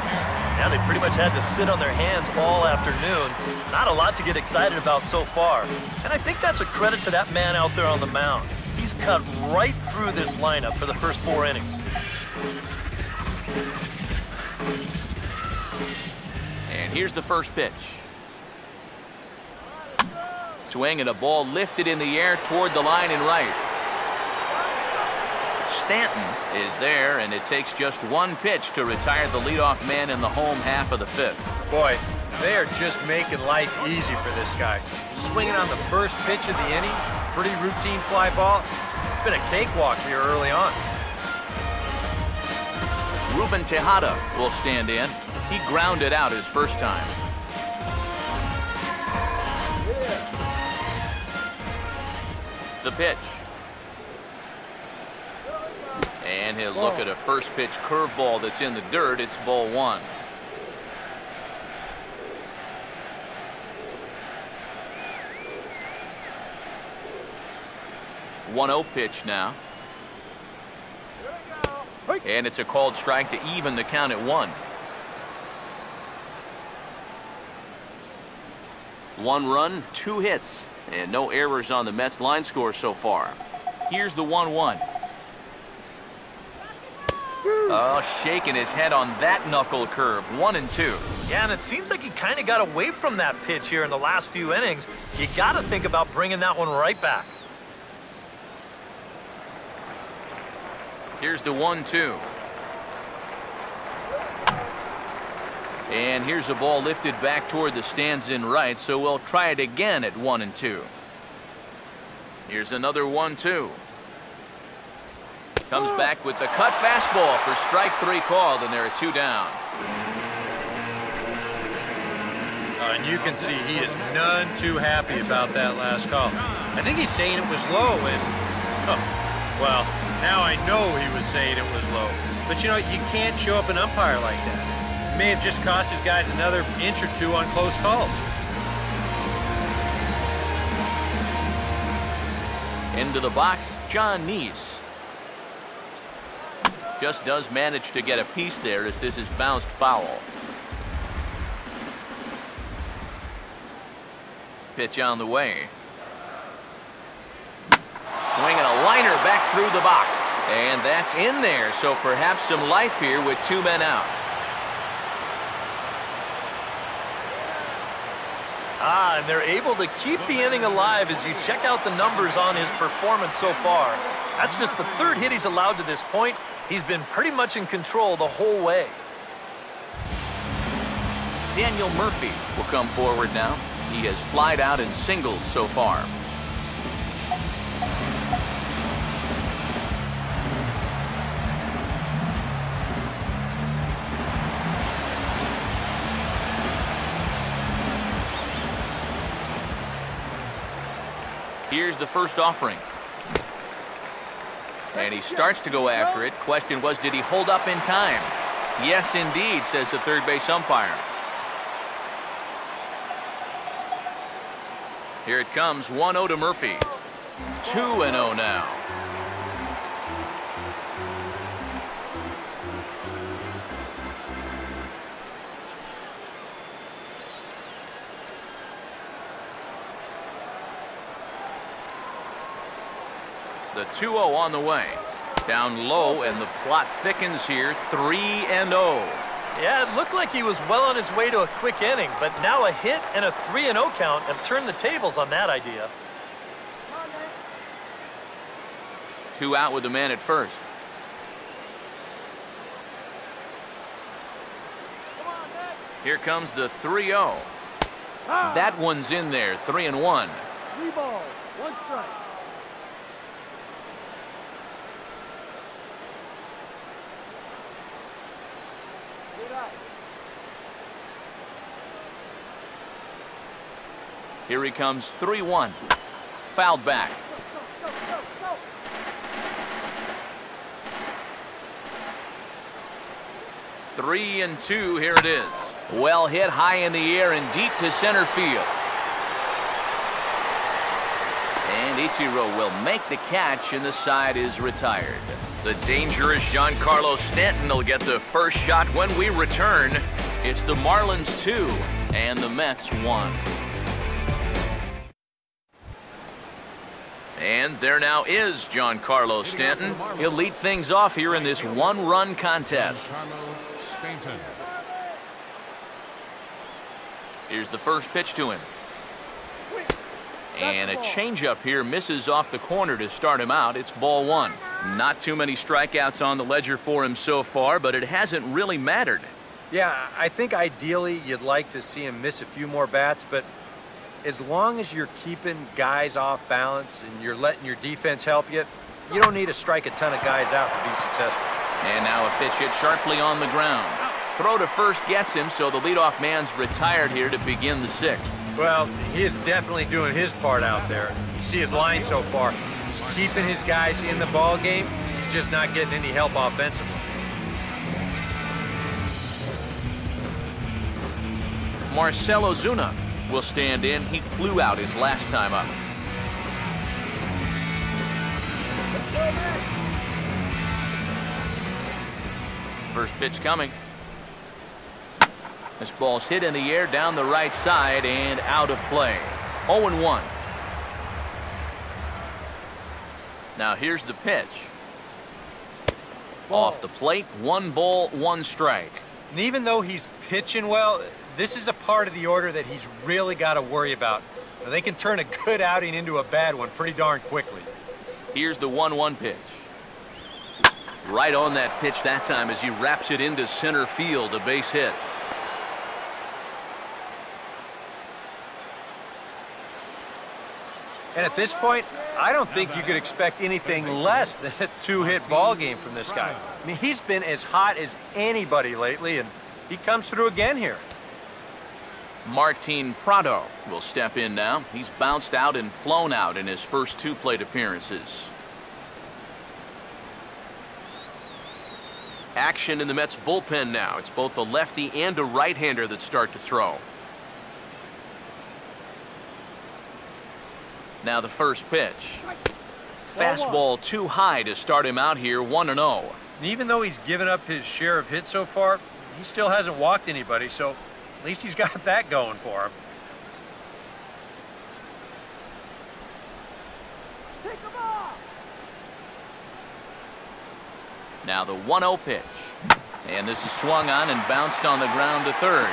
Yeah, they pretty much had to sit on their hands all afternoon. Not a lot to get excited about so far. And I think that's a credit to that man out there on the mound. He's cut right through this lineup for the first 4 innings. And here's the first pitch. Swing and a ball lifted in the air toward the line and right. Stanton is there, and it takes just 1 pitch to retire the leadoff man in the home half of the 5th. Boy, they are just making life easy for this guy. Swinging on the first pitch of the inning, pretty routine fly ball. It's been a cakewalk here early on. Ruben Tejada will stand in. He grounded out his first time. The pitch. And he'll look at a first pitch curveball that's in the dirt. It's ball 1. The 1-0 pitch now. And it's a called strike to even the count at 1. 1 run, 2 hits, and no errors on the Mets line score so far. Here's the 1-1. Oh, shaking his head on that knuckle curve. 1-2. Yeah, and it seems like he kind of got away from that pitch here in the last few innings. You got to think about bringing that one right back. Here's the 1-2. And here's a ball lifted back toward the stands in right, so we'll try it again at 1-2. Here's another 1-2. Comes back with the cut fastball for strike 3 called, and there are 2 down. And you can see he is none too happy about that last call. I think he's saying it was low, and, well, now I know he was saying it was low. But, you know, you can't show up an umpire like that. It may have just cost his guys another inch or 2 on close calls. Into the box, John Neese. Just does manage to get a piece there as this is bounced foul. Pitch on the way. Swinging a liner back through the box. And that's in there, so perhaps some life here with 2 men out. And they're able to keep the inning alive as you check out the numbers on his performance so far. That's just the 3rd hit he's allowed to this point. He's been pretty much in control the whole way. Daniel Murphy will come forward now. He has flied out and singled so far. Here's the first offering. And he starts to go after it. Question was, did he hold up in time? Yes, indeed, says the third base umpire. Here it comes, 1-0 to Murphy. 2-0 now. The 2-0 on the way. Down low, and the plot thickens here. 3-0. Yeah, it looked like he was well on his way to a quick inning, but now a hit and a 3-0 count have turned the tables on that idea. 2 out with the man at first. Here comes the 3-0. That one's in there. 3-1. 3 balls, 1 strike. Here he comes, 3-1. Fouled back. Three and 2, here it is. Well hit high in the air and deep to center field. And Ichiro will make the catch, and the side is retired. The dangerous Giancarlo Stanton will get the first shot when we return. It's the Marlins 2 and the Mets 1. And there now is Giancarlo Stanton. He'll lead things off here in this one-run contest. Here's the first pitch to him. And a changeup here misses off the corner to start him out. It's ball 1. Not too many strikeouts on the ledger for him so far, but it hasn't really mattered. Yeah, I think ideally you'd like to see him miss a few more bats, but as long as you're keeping guys off balance and you're letting your defense help you, you don't need to strike a ton of guys out to be successful. And now a pitch hit sharply on the ground. Throw to first gets him, so the leadoff man's retired here to begin the 6th. Well, he is definitely doing his part out there. You see his line so far. He's keeping his guys in the ball game. He's just not getting any help offensively. Marcell Ozuna will stand in. He flew out his last time up. First pitch coming. This ball's hit in the air down the right side and out of play. 0-1. Now here's the pitch. Off the plate, 1 ball, 1 strike. And even though he's pitching well, this is a part of the order that he's really got to worry about. Now, they can turn a good outing into a bad one pretty darn quickly. Here's the 1-1 pitch. Right on that pitch that time as he wraps it into center field, a base hit. And at this point, I don't think you could expect anything less than a 2-hit ball game from this guy. I mean, he's been as hot as anybody lately, and he comes through again here. Martin Prado will step in now. He's bounced out and flown out in his first 2 plate appearances. Action in the Mets bullpen now. It's both a lefty and a right-hander that start to throw. Now the first pitch. Fastball too high to start him out here, 1-0. And even though he's given up his share of hits so far, he still hasn't walked anybody, so at least he's got that going for him. Now the 1-0 pitch. And this is swung on and bounced on the ground to third.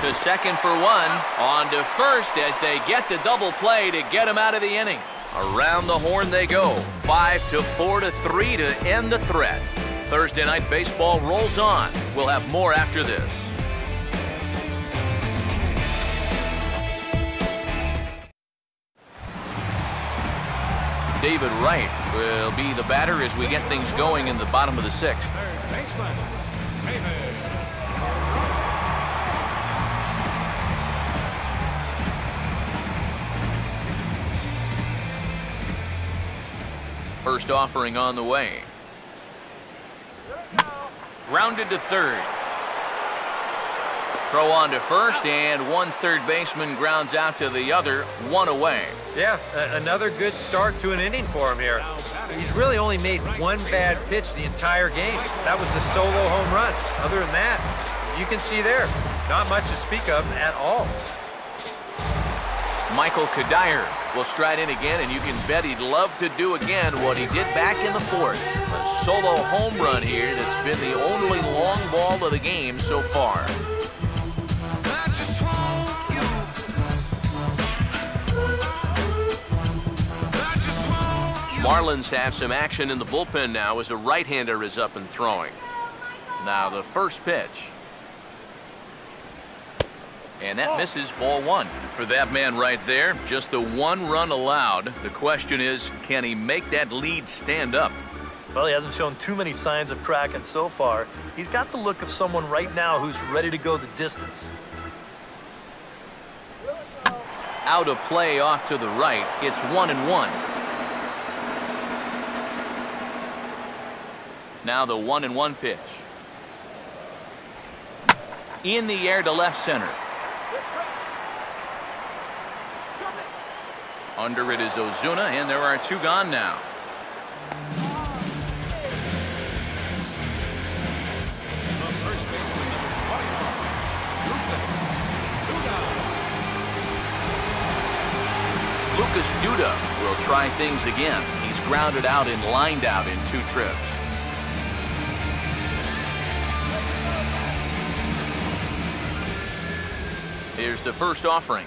To second for 1. On to first as they get the double play to get him out of the inning. Around the horn they go. 5-4-3 to end the threat. Thursday Night Baseball rolls on. We'll have more after this. David Wright will be the batter as we get things going in the bottom of the 6th. Third baseman, David. First offering on the way. Grounded to third. Throw on to first, and one third baseman grounds out to the other, one away. Yeah, another good start to an inning for him here. He's really only made one bad pitch the entire game. That was the solo home run. Other than that, you can see there, not much to speak of at all. Michael Kadire will stride in again, and you can bet he'd love to do again what he did back in the fourth. A solo home run here that's been the only long ball of the game so far. Marlins have some action in the bullpen now as a right-hander is up and throwing. Now the first pitch. And that misses, ball one. For that man right there, just the one run allowed. The question is, can he make that lead stand up? Well, he hasn't shown too many signs of cracking so far. He's got the look of someone right now who's ready to go the distance. Out of play off to the right. It's 1-1. Now the 1-1 pitch. In the air to left center. Under it is Ozuna, and there are two gone now. Lucas Duda will try things again. He's grounded out and lined out in 2 trips. Here's the first offering.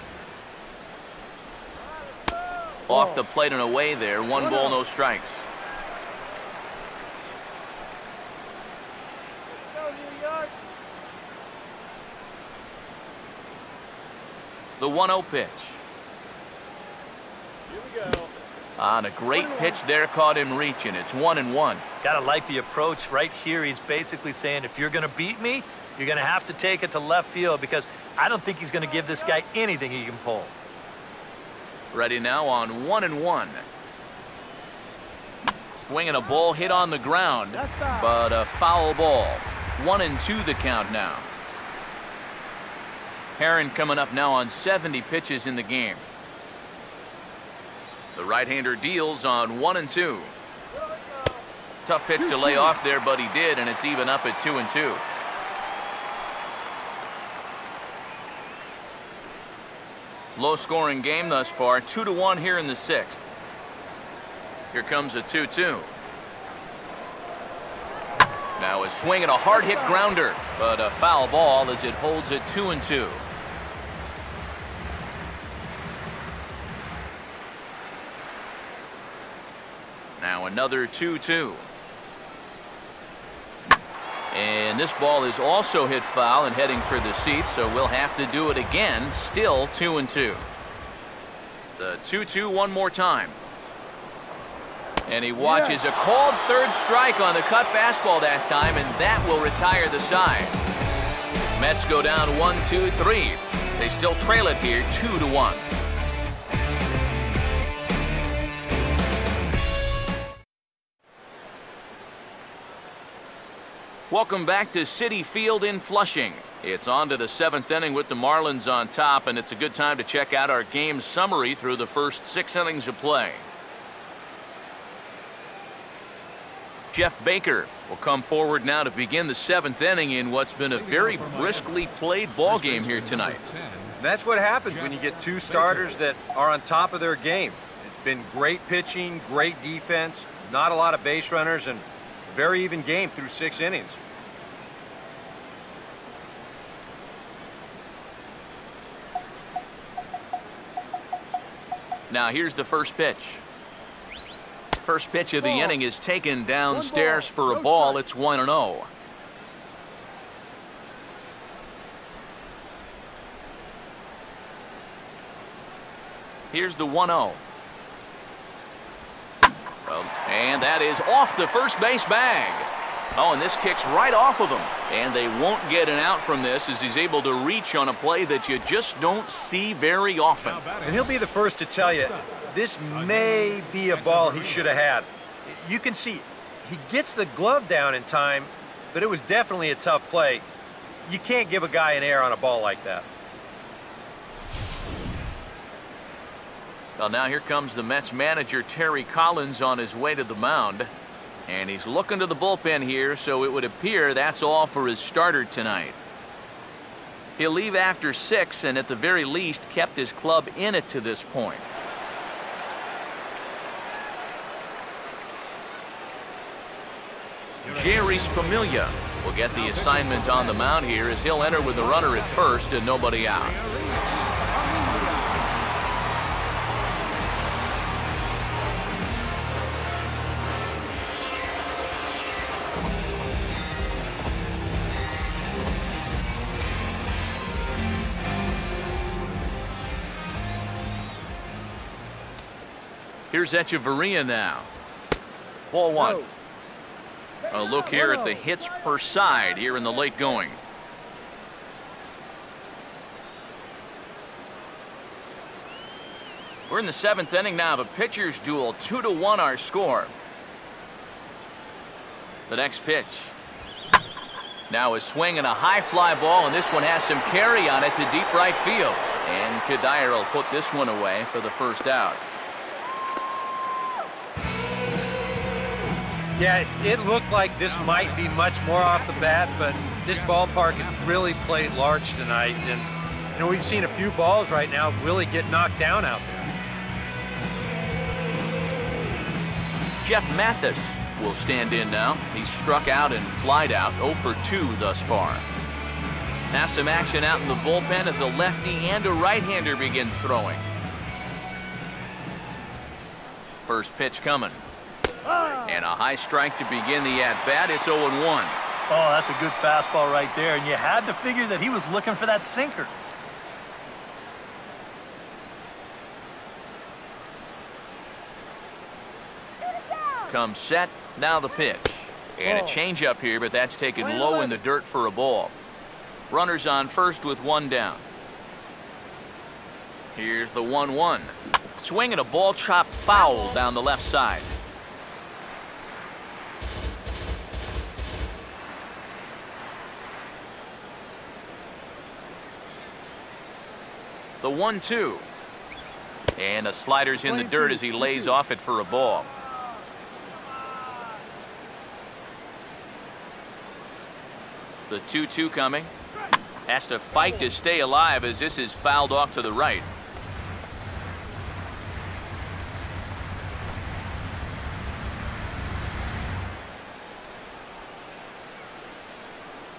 Off the plate and away there. 1 ball, no strikes. The 1-0 pitch. Here we go. On a great pitch there, caught him reaching. It's 1-1. Gotta like the approach right here. He's basically saying, if you're gonna beat me, you're gonna have to take it to left field, because I don't think he's gonna give this guy anything he can pull. Ready now on 1-1. Swinging a ball hit on the ground, but a foul ball. 1-2 the count now. Herron coming up now on 70 pitches in the game. The right-hander deals on 1-2. Tough pitch to lay off there, but he did, and it's even up at 2-2. Low-scoring game thus far, 2-1 here in the 6th. Here comes a 2-2. Now a swing and a hard-hit grounder, but a foul ball as it holds at 2-2. Now another 2-2. And this ball is also hit foul and heading for the seats, so we'll have to do it again. Still 2-2. The 2-2 one more time. And he watches a called third strike on the cut fastball that time, and that will retire the side. Mets go down 1-2-3. They still trail it here 2-1. Welcome back to Citi Field in Flushing. It's on to the 7th inning with the Marlins on top, and it's a good time to check out our game summary through the first 6 innings of play. Jeff Baker will come forward now to begin the 7th inning in what's been a very briskly played ball game here tonight. That's what happens when you get 2 starters that are on top of their game. It's been great pitching, great defense, not a lot of base runners, and a very even game through 6 innings. Now here's the first pitch. First pitch of the inning is taken downstairs for a ball. It's 1-0. Here's the 1-0. And that is off the first base bag. Oh, and this kicks right off of him. And they won't get an out from this as he's able to reach on a play that you just don't see very often. And he'll be the first to tell you, this may be a ball he should have had. You can see he gets the glove down in time, but it was definitely a tough play. You can't give a guy an error on a ball like that. Well, now here comes the Mets manager, Terry Collins, on his way to the mound. And he's looking to the bullpen here, so it would appear that's all for his starter tonight. He'll leave after 6 and at the very least kept his club in it to this point. Jerry Familia will get the assignment on the mound here as he'll enter with the runner at first and nobody out. Here's Echeverria now. Ball 1. A look here at the hits per side here in the late going. We're in the 7th inning now of a pitcher's duel. 2-1 our score. The next pitch. Now a swing and a high fly ball, and this one has some carry on it to deep right field. And Kadire will put this one away for the first out. Yeah, it looked like this might be much more off the bat, but this ballpark has really played large tonight. And, you know, we've seen a few balls right now really get knocked down out there. Jeff Mathis will stand in now. He's struck out and flied out, 0 for 2 thus far. Now some action out in the bullpen as a lefty and a right-hander begin throwing. First pitch coming. And a high strike to begin the at-bat. It's 0-1. Oh, that's a good fastball right there, and you had to figure that he was looking for that sinker. Comes set, now the pitch. And a changeup here, but that's taken low in the dirt for a ball. Runners on first with 1 down. Here's the 1-1. Swing and a ball chopped foul down the left side. The 1-2. And the slider's in the dirt as he lays off it for a ball. The 2-2 coming. Has to fight to stay alive as this is fouled off to the right.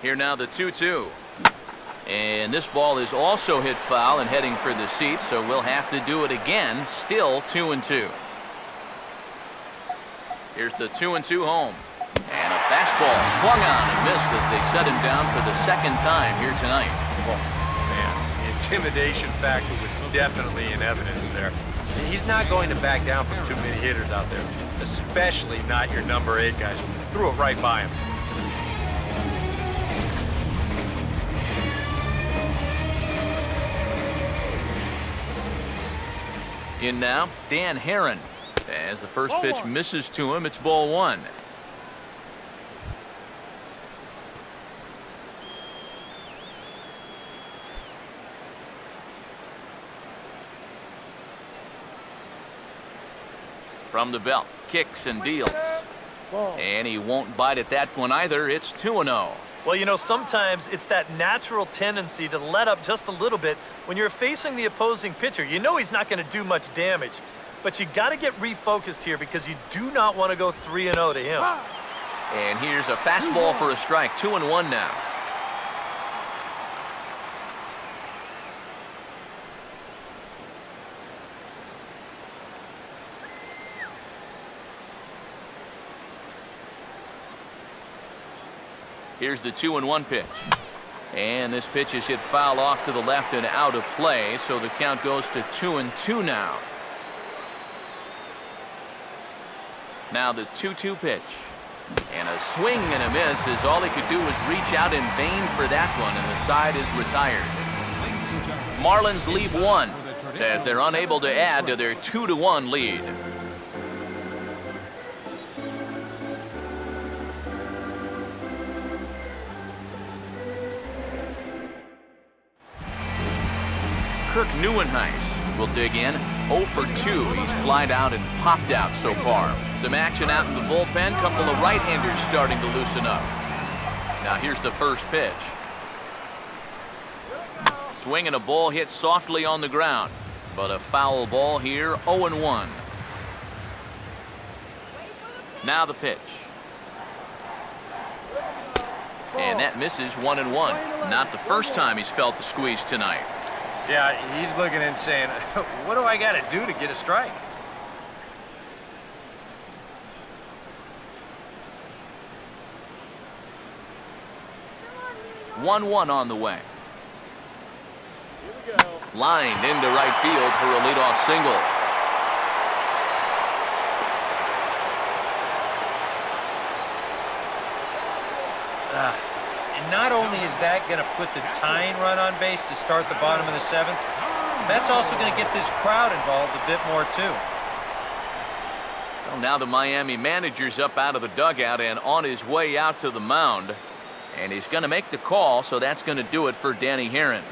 Here now the 2-2. And this ball is also hit foul and heading for the seats, so we'll have to do it again. Still 2-2. Here's the 2-2 home. And a fastball swung on and missed as they set him down for the 2nd time here tonight. Oh, man, the intimidation factor was definitely in evidence there. And he's not going to back down from too many hitters out there, especially not your number 8 guys. Threw it right by him. In now, Dan Herron. As the first pitch misses to him, it's ball 1. From the belt, kicks and deals. And he won't bite at that one either. It's 2-0. Well, you know, sometimes it's that natural tendency to let up just a little bit when you're facing the opposing pitcher. You know he's not going to do much damage, but you got to get refocused here because you do not want to go 3-0 to him. And here's a fastball for a strike. 2-1 now. Here's the 2-1 pitch. And this pitch is hit foul off to the left and out of play, so the count goes to 2-2 now. Now the 2-2 pitch. And a swing and a miss as all he could do was reach out in vain for that one, and the side is retired. Marlins leave 1 as they're unable to add to their 2-1 lead. Kirk Neuenhuis will dig in. 0 for 2. He's flied out and popped out so far. Some action out in the bullpen. Couple of right-handers starting to loosen up. Now here's the first pitch. Swing and a ball hit softly on the ground. But a foul ball here, 0-1. Now the pitch. And that misses 1-1. Not the first time he's felt the squeeze tonight. Yeah, he's looking and saying, what do I got to do to get a strike? One on the way. Lined into right field for a leadoff single. And not only is that going to put the tying run on base to start the bottom of the 7th, that's also going to get this crowd involved a bit more too. Well, now the Miami manager's up out of the dugout and on his way out to the mound. And he's going to make the call, so that's going to do it for Danny Herron.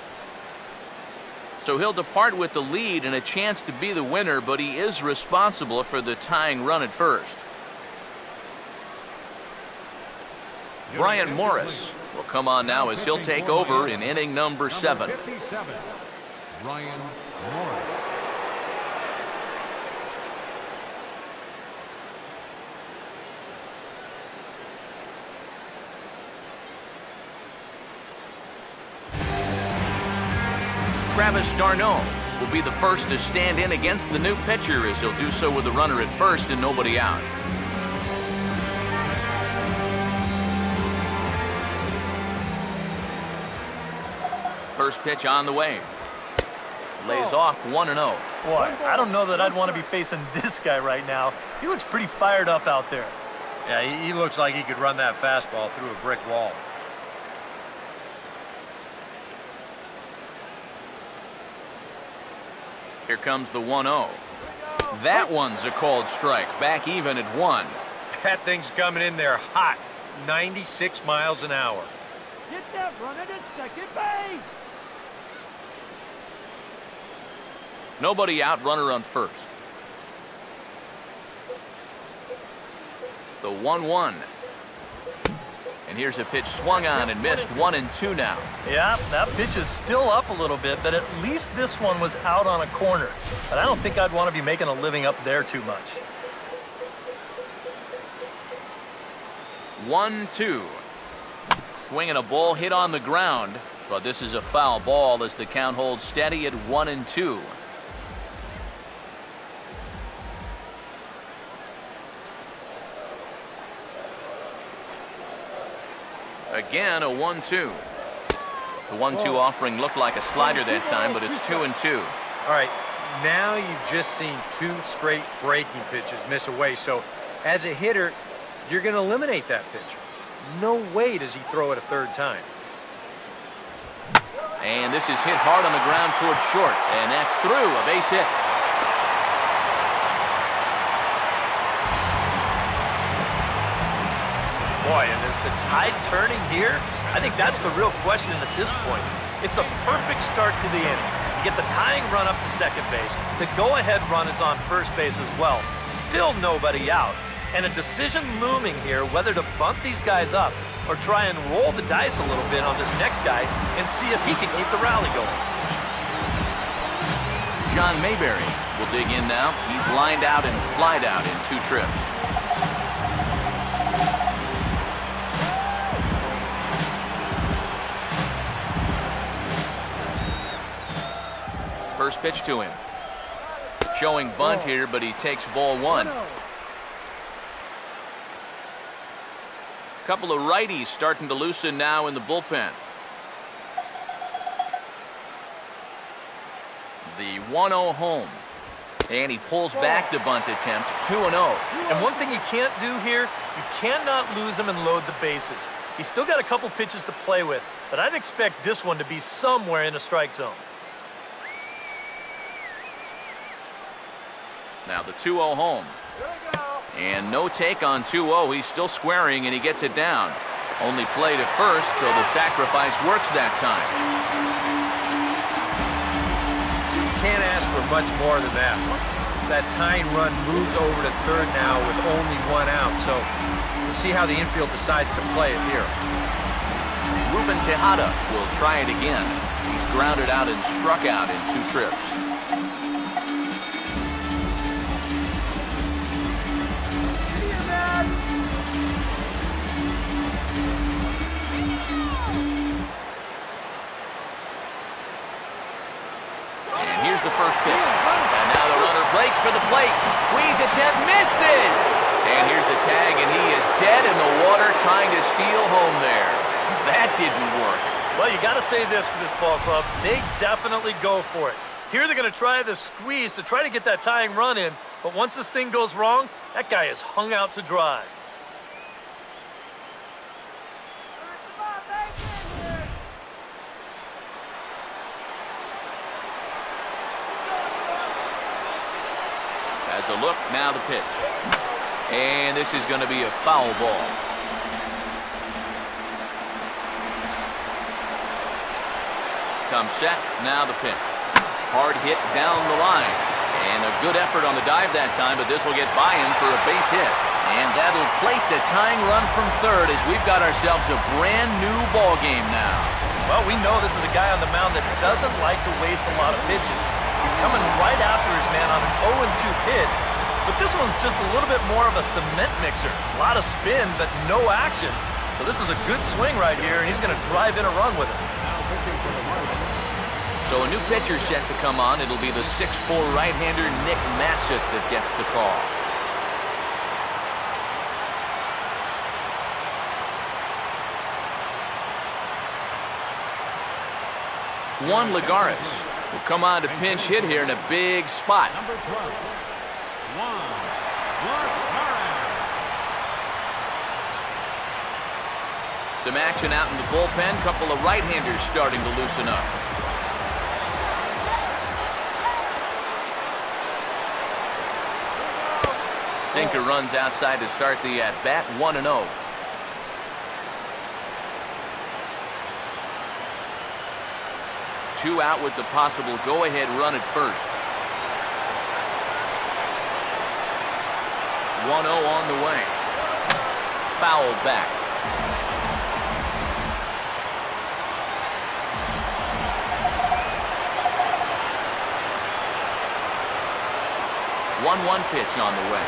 So he'll depart with the lead and a chance to be the winner, but he is responsible for the tying run at first. Brian Morris will come on now as he'll take over in inning number 7. Brian Morris. Travis d'Arnaud will be the first to stand in against the new pitcher as he'll do so with a runner at first and nobody out. First pitch on the way. Lays off 1-0. Boy, I don't know that I'd want to be facing this guy right now. He looks pretty fired up out there. Yeah, he looks like he could run that fastball through a brick wall. Here comes the 1-0. That one's a called strike. Back even at 1. That thing's coming in there hot. 96 miles an hour. Get that runner to second base. Nobody out, runner on first. The 1-1. And here's a pitch swung on and missed. 1-2 now. Yeah, that pitch is still up a little bit, but at least this one was out on a corner. But I don't think I'd want to be making a living up there too much. 1-2. Swinging a ball hit on the ground, but this is a foul ball as the count holds steady at 1-2. Again, a 1-2. The 1-2 offering looked like a slider that time, but it's 2-2. All right, now you've just seen 2 straight breaking pitches miss away. So as a hitter, you're going to eliminate that pitch. No way does he throw it a 3rd time. And this is hit hard on the ground towards short, and that's through, a base hit. Boy, and is the tide turning here? I think that's the real question at this point. It's a perfect start to the inning. You get the tying run up to second base. The go-ahead run is on first base as well. Still nobody out. And a decision looming here whether to bunt these guys up or try and roll the dice a little bit on this next guy and see if he can keep the rally going. John Mayberry will dig in now. He's lined out and flied out in 2 trips. First pitch to him. Showing bunt here, but he takes ball 1. Couple of righties starting to loosen now in the bullpen. The 1-0 home. And he pulls back the bunt attempt. 2-0. And one thing you can't do here, you cannot lose him and load the bases. He's still got a couple pitches to play with, but I'd expect this one to be somewhere in a strike zone. Now the 2-0 home. And no take on 2-0. He's still squaring, and he gets it down. Only play to first, so the sacrifice works that time. much more than that. That tying run moves over to third now with only 1 out, so we'll see how the infield decides to play it here. Ruben Tejada will try it again. He's grounded out and struck out in 2 trips. And here's the first pitch. And now the runner breaks for the plate. Squeeze attempt, misses! And here's the tag, and he is dead in the water trying to steal home there. That didn't work. Well, you got to say this for this ball club. They definitely go for it. Here they're going to try the squeeze to try to get that tying run in. But once this thing goes wrong, that guy is hung out to dry. As a look, now the pitch. And this is going to be a foul ball. Comes set, now the pitch. Hard hit down the line. And a good effort on the dive that time, but this will get by him for a base hit. And that'll plate the tying run from third as we've got ourselves a brand new ball game now. Well, we know this is a guy on the mound that doesn't like to waste a lot of pitches. He's coming right after his man on an 0-2 pitch, but this one's just a little bit more of a cement mixer. A lot of spin, but no action. So this is a good swing right here, and he's going to drive in a run with it. So a new pitcher set to come on. It'll be the 6'4" right-hander Nick Massett that gets the call. Juan Lagares will come on to pinch hit here in a big spot. Number 12, Juan Lagares. Some action out in the bullpen. Couple of right-handers starting to loosen up. Sinker runs outside to start the at-bat, 1-0. Two out with the possible go-ahead run at first. 1-0 on the way. Foul back. One pitch on the way.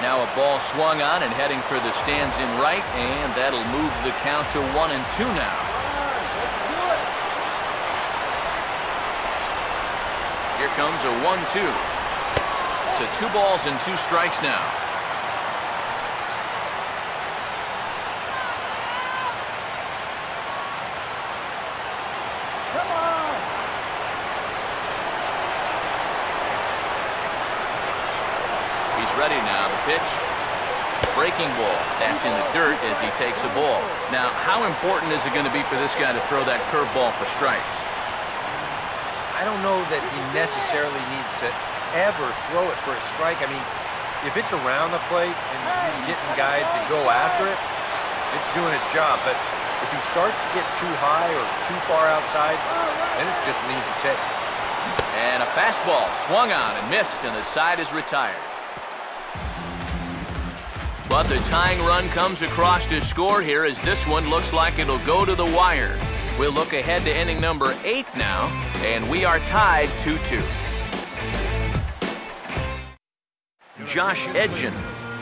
Now a ball swung on and heading for the stands in right, and that'll move the count to 1-2 now. Here comes a 1-2. To 2 balls and 2 strikes now. Ready now, the pitch. Breaking ball. That's in the dirt as he takes a ball. Now, how important is it going to be for this guy to throw that curveball for strikes? I don't know that he necessarily needs to ever throw it for a strike. I mean, if it's around the plate and he's getting guys to go after it, it's doing its job. But if he starts to get too high or too far outside, then it's just an easy take. And a fastball swung on and missed, and the side is retired. But the tying run comes across to score here as this one looks like it'll go to the wire. We'll look ahead to inning number 8 now, and we are tied 2-2. Josh Edgen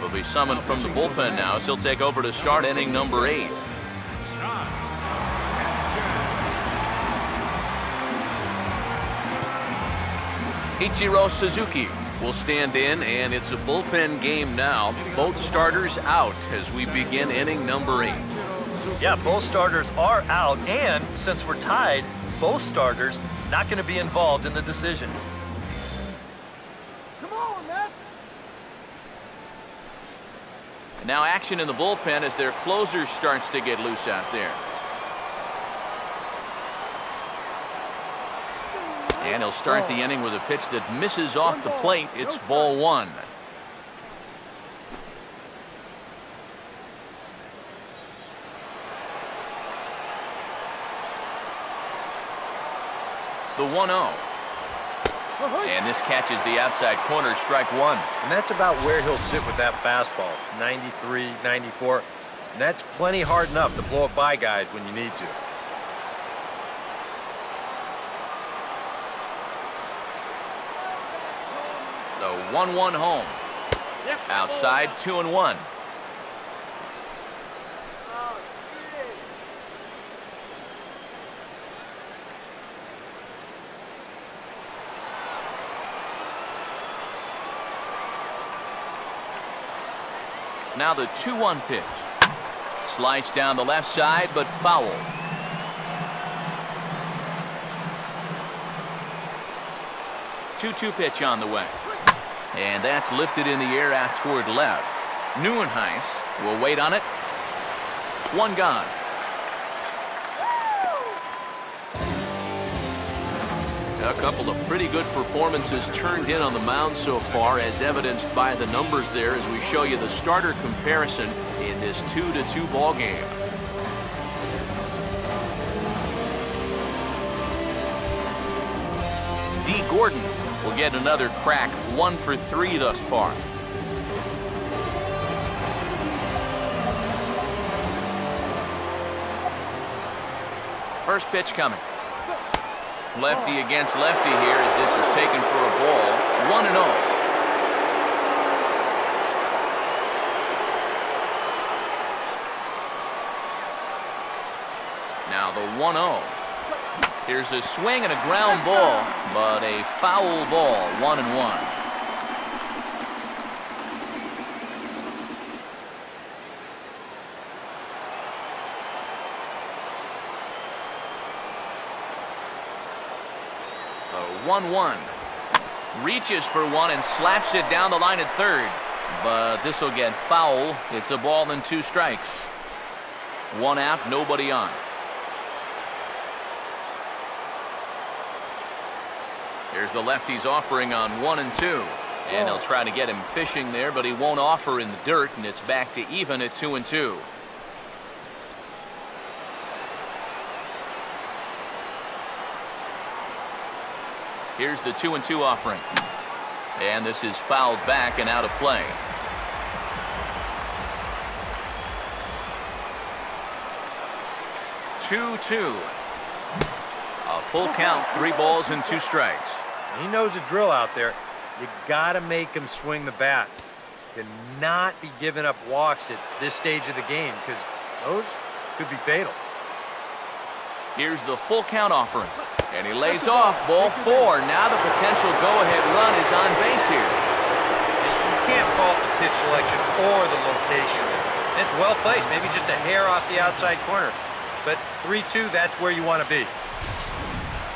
will be summoned from the bullpen now as he'll take over to start inning number 8. Ichiro Suzuki will stand in, and it's a bullpen game now. Both starters out as we begin inning number 8. Yeah, both starters are out, and since we're tied, both starters not going to be involved in the decision. Come on, man. Now action in the bullpen as their closer starts to get loose out there. And he'll start the inning with a pitch that misses off the plate. It's ball 1. The 1-0. And this catches the outside corner, strike one. And that's about where he'll sit with that fastball, 93, 94. And that's plenty hard enough to blow it by guys when you need to. The 1-1 home. Outside, 2-1. Now the 2-1 pitch. Sliced down the left side, but foul. Two-two pitch on the way. And that's lifted in the air out toward left. Neuenhuis will wait on it. One gone. A couple of pretty good performances turned in on the mound so far, as evidenced by the numbers there as we show you the starter comparison in this 2-2 ball game. D. Gordon will get another crack, 1 for 3 thus far. First pitch coming. Lefty against lefty here as this is taken for a ball. 1-0. Now the 1-0. Here's a swing and a ground ball, but a foul ball, 1-1. The 1-1. Reaches for one and slaps it down the line at third. But this will get foul. It's a ball and 2 strikes. 1 out, nobody on. Here's the lefty's offering on 1 and 2. And they'll try to get him fishing there, but he won't offer in the dirt, and it's back to even at 2 and 2. Here's the 2 and 2 offering. And this is fouled back and out of play. Two. A full count, 3 balls and 2 strikes. He knows the drill out there. You gotta make him swing the bat. Cannot be giving up walks at this stage of the game, because those could be fatal. Here's the full count offering. And he lays off, ball 4. Now the potential go-ahead run is on base here. You can't fault the pitch selection or the location. It's well placed, maybe just a hair off the outside corner. But 3-2, that's where you want to be.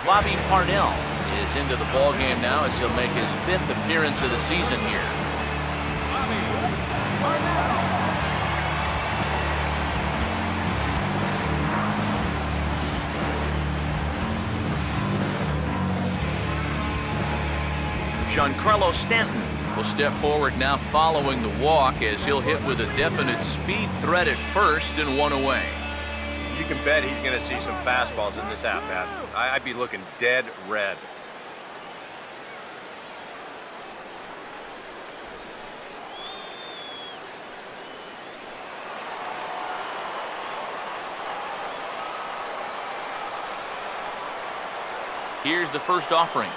Bobby Parnell is into the ball game now as he'll make his 5th appearance of the season here. Giancarlo Stanton will step forward now following the walk as he'll hit with a definite speed threat at first and 1 away. You can bet he's going to see some fastballs in this at-bat. I'd be looking dead red. Here's the first offering.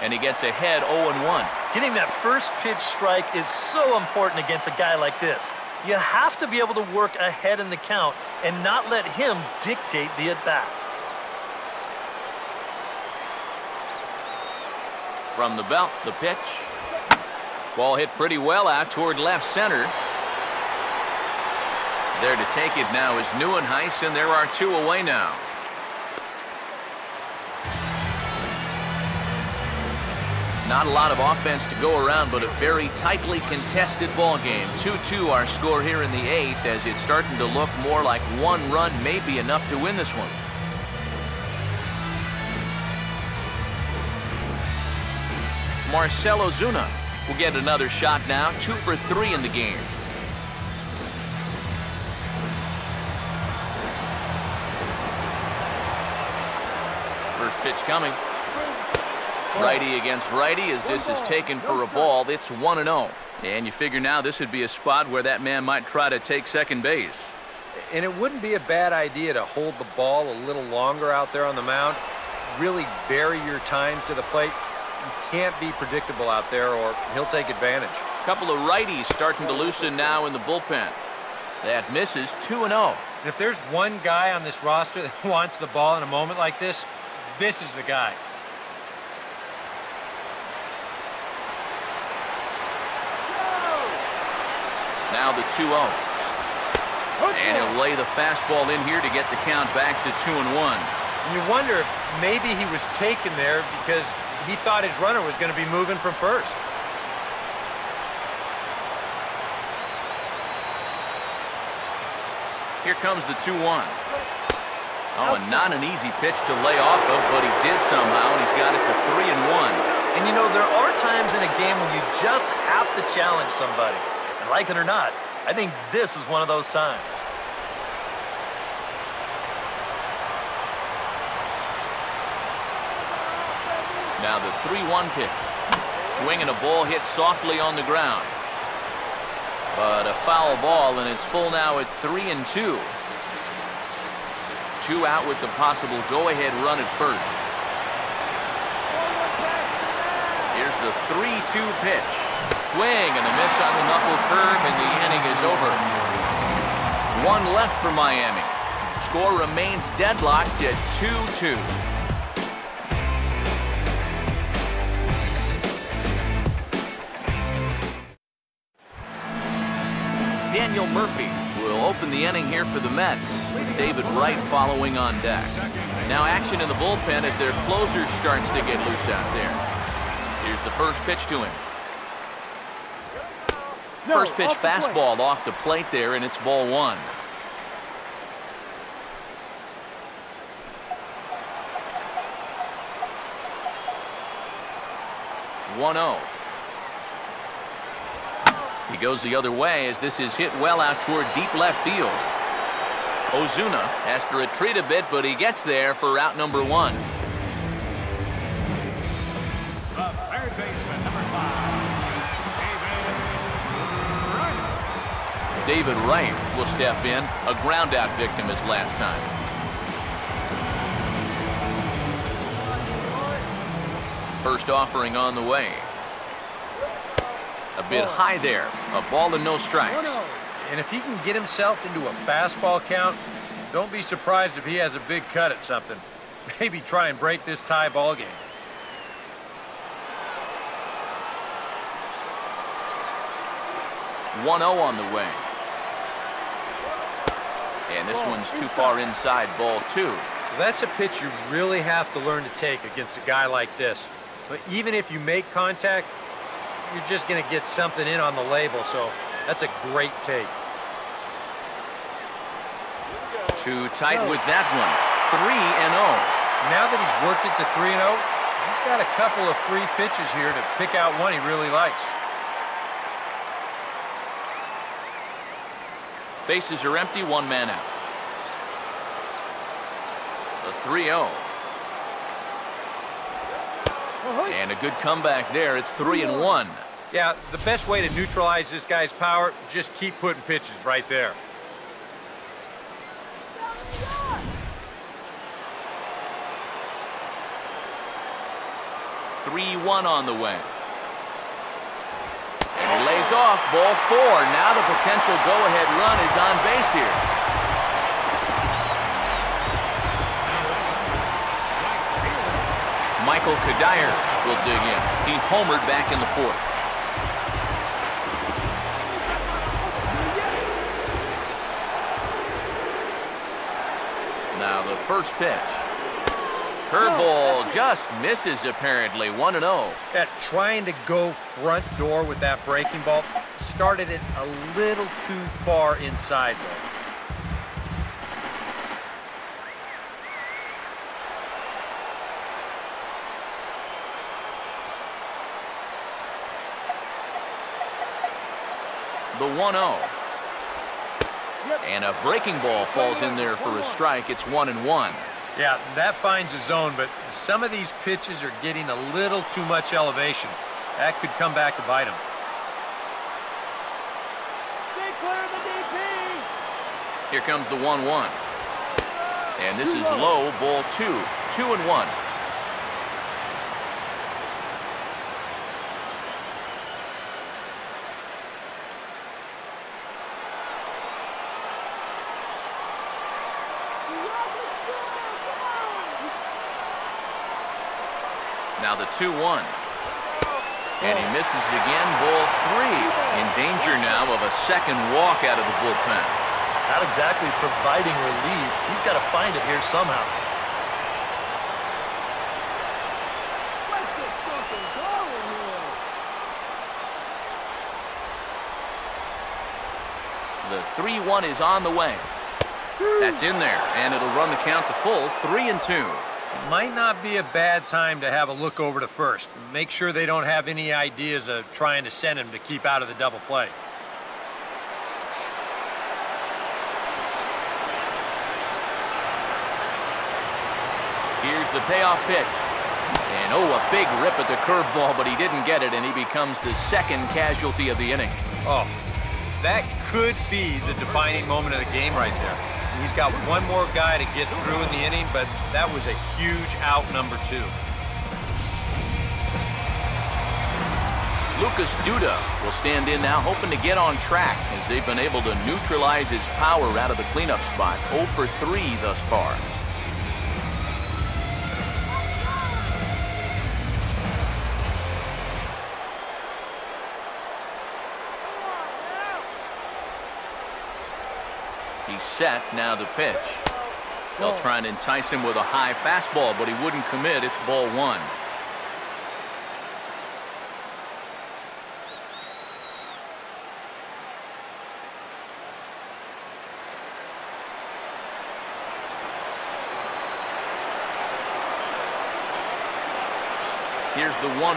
And he gets ahead 0-1. Getting that first pitch strike is so important against a guy like this. You have to be able to work ahead in the count and not let him dictate the at-bat. From the belt, the pitch. Ball hit pretty well out toward left center. There to take it now is Neuenhuis, and there are 2 away now. Not a lot of offense to go around, but a very tightly contested ball game. 2-2 our score here in the 8th, as it's starting to look more like 1 run may be enough to win this one. Marcell Ozuna will get another shot now, 2 for 3 in the game. First pitch coming. Righty against righty as this is taken for a ball. It's 1-0. And you figure now this would be a spot where that man might try to take second base. And it wouldn't be a bad idea to hold the ball a little longer out there on the mound. Really vary your times to the plate. You can't be predictable out there or he'll take advantage. A couple of righties starting to loosen now in the bullpen. That misses. 2-0. And if there's one guy on this roster that wants the ball in a moment like this is the guy. Now the 2-0. And he'll lay the fastball in here to get the count back to 2-1. And you wonder if maybe he was taken there because he thought his runner was going to be moving from first. Here comes the 2-1. Oh, and not an easy pitch to lay off of, but he did somehow, and he's got it to 3-1. And you know, there are times in a game when you just have to challenge somebody. And like it or not, I think this is one of those times. Now the 3-1 pitch. Swing and a ball hit softly on the ground. But a foul ball, and it's full now at 3-2. 2 out with the possible go-ahead run at first. Here's the 3-2 pitch. Swing and a miss on the knuckle curve, and the inning is over. 1 left for Miami. Score remains deadlocked at 2-2. Daniel Murphy will open the inning here for the Mets. David Wright following on deck. Now action in the bullpen as their closer starts to get loose out there. Here's the first pitch to him. First pitch fastball off the plate there, and it's ball 1. He goes the other way as this is hit well out toward deep left field. Ozuna has to retreat a bit, but he gets there for out number 1. The third baseman, number 5, David Wright will step in, a ground out victim as last time. First offering on the way. A bit high there. A ball and no strikes. And if he can get himself into a fastball count, don't be surprised if he has a big cut at something. Maybe try and break this tie ball game. One 0 on the way. And this one's too far inside, ball 2. That's a pitch you really have to learn to take against a guy like this. But even if you make contact, you're just going to get something in on the label, so that's a great take. Too tight with that one. 3-0. Now that he's worked it to 3-0, he's got a couple of free pitches here to pick out one he really likes. Bases are empty, 1 man out. The 3-0. And a good comeback there. It's 3-1. Yeah, the best way to neutralize this guy's power, just keep putting pitches right there. One on the way. And he lays off, ball 4. Now the potential go-ahead run is on base here. Michael Kadire will dig in. He homered back in the 4th. Now the first pitch. Curveball just misses apparently. 1-0. Yeah, trying to go front door with that breaking ball started it a little too far inside though. The 1-0. And a breaking ball falls in there for a strike. It's 1-1. Yeah, that finds a zone, but some of these pitches are getting a little too much elevation. That could come back to bite him. Stay clear of the DP. Here comes the 1-1. And this is low, ball 2. 2-1. Now the 2-1. And he misses again, ball 3. In danger now of a second walk out of the bullpen. Not exactly providing relief. He's got to find it here somehow. Let's get something going here. The 3-1 is on the way. That's in there, and it'll run the count to full, 3-2. Might not be a bad time to have a look over to first. Make sure they don't have any ideas of trying to send him to keep out of the double play. Here's the payoff pitch. And oh, a big rip at the curveball, but he didn't get it, and he becomes the second casualty of the inning. Oh, that could be the defining moment of the game right there. He's got one more guy to get through in the inning, but that was a huge out, number 2. Lucas Duda will stand in now, hoping to get on track as they've been able to neutralize his power out of the cleanup spot. 0 for 3 thus far. He's set, now the pitch. They'll try and entice him with a high fastball, but he wouldn't commit. It's ball 1. Here's the 1-0.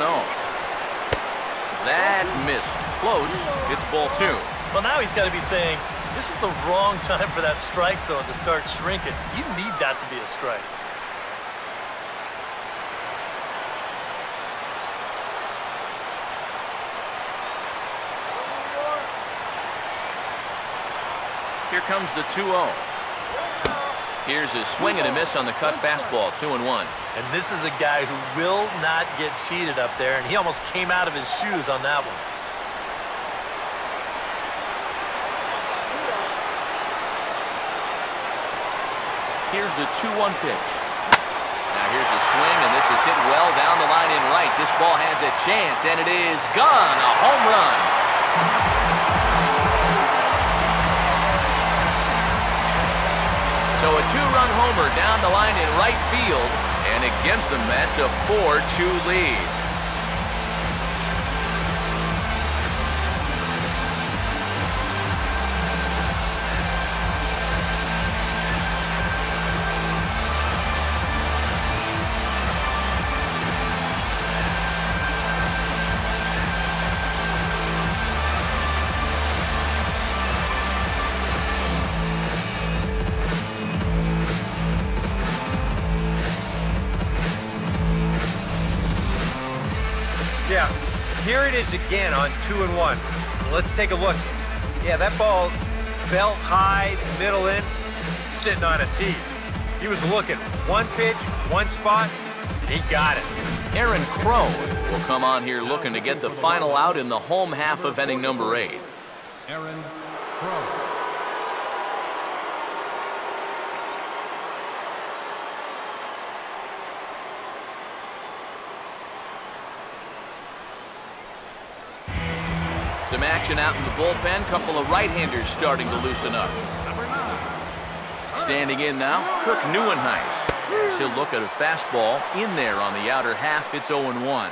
That missed. Close. It's ball 2. Well, now he's got to be saying, this is the wrong time for that strike zone to start shrinking. You need that to be a strike. Here comes the 2-0. Here's a swing and a miss on the cut fastball, 2-1. And this is a guy who will not get cheated up there, and he almost came out of his shoes on that one. Here's the 2-1 pitch. Now here's a swing, and this is hit well down the line in right. This ball has a chance, and it is gone. A home run. So a 2-run homer down the line in right field, and it gives the Mets a 4-2 lead. Yeah, here it is again on 2-1. Let's take a look. Yeah, that ball belt high, middle in, sitting on a tee. He was looking. One pitch, one spot, he got it. Aaron Crow will come on here looking to get the final out in the home half of inning number 8. Aaron Crow. Some action out in the bullpen. Couple of right-handers starting to loosen up. Standing in now, Kirk Neuenhuis. He'll look at a fastball in there on the outer half. It's 0-1.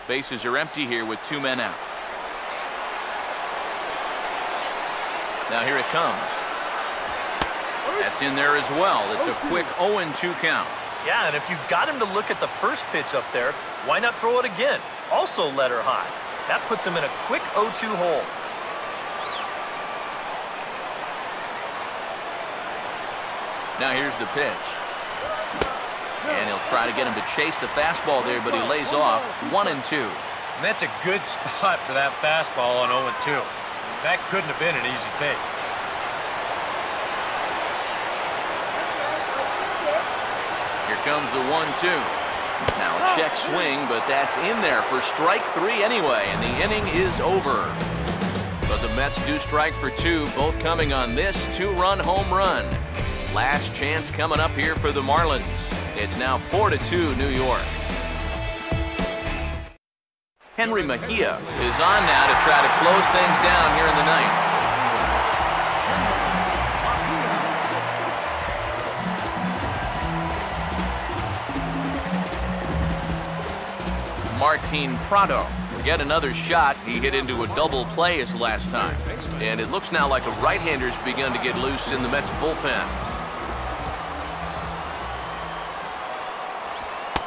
Bases are empty here with 2 men out. Now here it comes. That's in there as well. It's a quick 0-2 count. Yeah, and if you've got him to look at the first pitch up there, why not throw it again? Also let her high. That puts him in a quick 0-2 hole. Now here's the pitch. And he'll try to get him to chase the fastball there, but he lays off. 1-2. And that's a good spot for that fastball on 0-2. That couldn't have been an easy take. Here comes the 1-2. Now a check swing, but that's in there for strike 3 anyway, and the inning is over. But the Mets do strike for 2, both coming on this 2-run home run. Last chance coming up here for the Marlins. It's now 4-2 New York. Henry Mejia is on now to try to close things down here in the ninth. Martin Prado will get another shot. He hit into a double play his last time. And it looks now like a right-hander's begun to get loose in the Mets bullpen.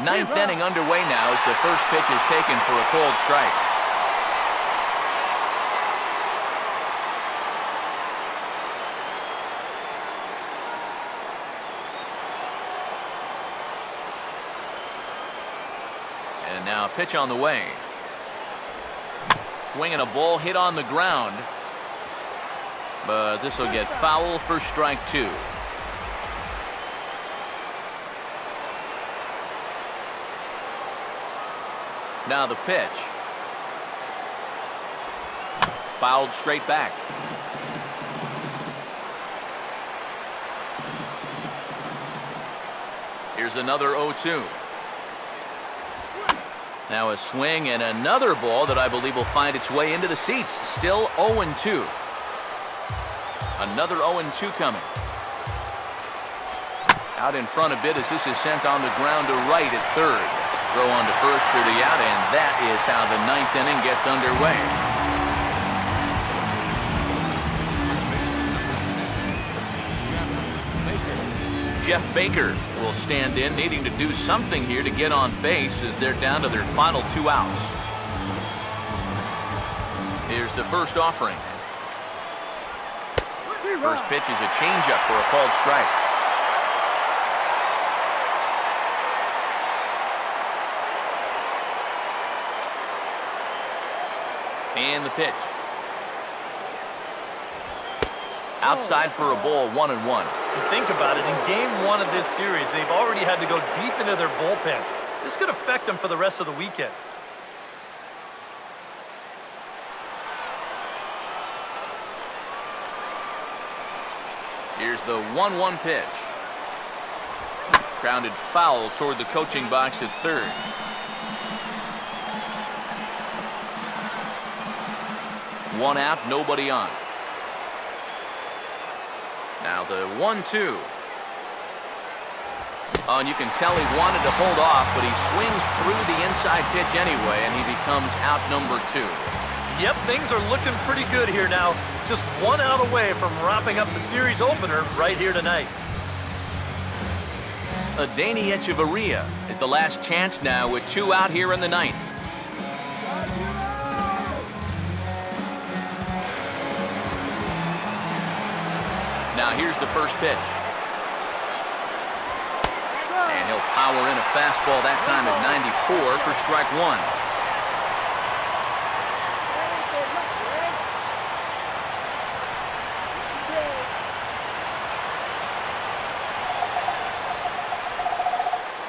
Ninth inning underway now as the first pitch is taken for a called strike. And now a pitch on the way. Swinging a ball hit on the ground. But this will get foul for strike 2. Now the pitch. Fouled straight back. Here's another 0-2. Now a swing and another ball that I believe will find its way into the seats. Still 0-2. Another 0-2 coming. Out in front a bit as this is sent on the ground to right at third. Throw on to first for the out, and that is how the ninth inning gets underway. Jeff Baker will stand in, needing to do something here to get on base as they're down to their final 2 outs. Here's the first offering. First pitch is a changeup for a called strike. And the pitch. Outside for a ball, 1-1. Think about it. In game 1 of this series, they've already had to go deep into their bullpen. This could affect them for the rest of the weekend. Here's the 1-1 pitch. Grounded foul toward the coaching box at third. One out, nobody on. Now the 1-2. Oh, and you can tell he wanted to hold off, but he swings through the inside pitch anyway, and he becomes out number 2. Yep, things are looking pretty good here now. Just 1 out away from wrapping up the series opener right here tonight. Adeiny Echeverria is the last chance now with 2 out here in the ninth. Now here's the first pitch. And he'll power in a fastball that time at 94 for strike 1.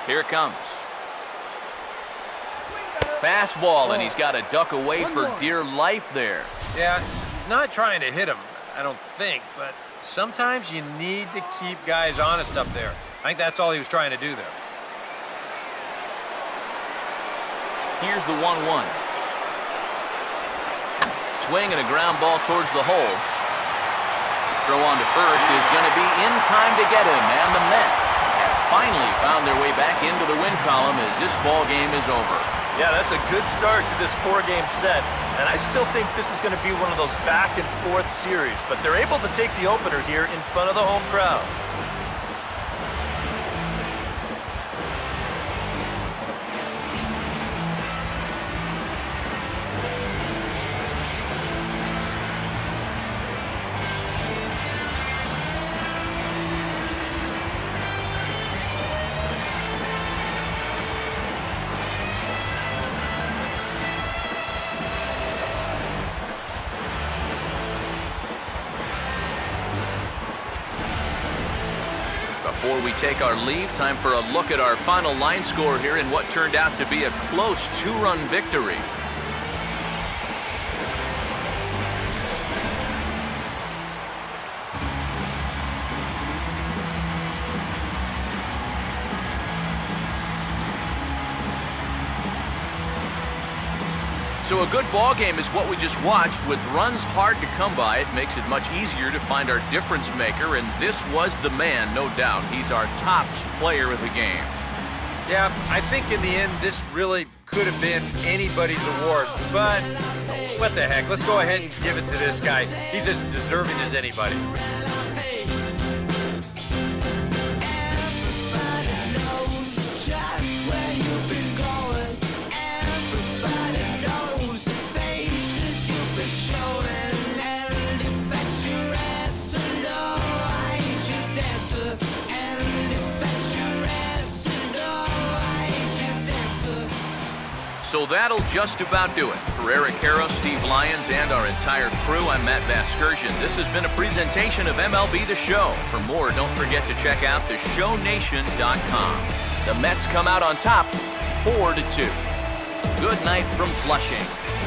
Here it comes. Fastball, and he's got to duck away for dear life there. Yeah, he's not trying to hit him, I don't think, but sometimes you need to keep guys honest up there. I think that's all he was trying to do there. Here's the 1-1. Swing and a ground ball towards the hole. Throw on to first is going to be in time to get him, and the Mets have finally found their way back into the win column as this ball game is over. Yeah, that's a good start to this 4-game set, and I still think this is going to be one of those back-and-forth series, but they're able to take the opener here in front of the home crowd. Before we take our leave, time for a look at our final line score here in what turned out to be a close 2-run victory. So a good ball game is what we just watched. With runs hard to come by, it makes it much easier to find our difference maker, and this was the man, no doubt. He's our top player of the game. Yeah, I think in the end, this really could have been anybody's award, but what the heck? Let's go ahead and give it to this guy. He's as deserving as anybody. So that'll just about do it. For Eric Harrow, Steve Lyons, and our entire crew, I'm Matt Vasgersian. This has been a presentation of MLB The Show. For more, don't forget to check out theshownation.com. The Mets come out on top, 4-2. Good night from Flushing.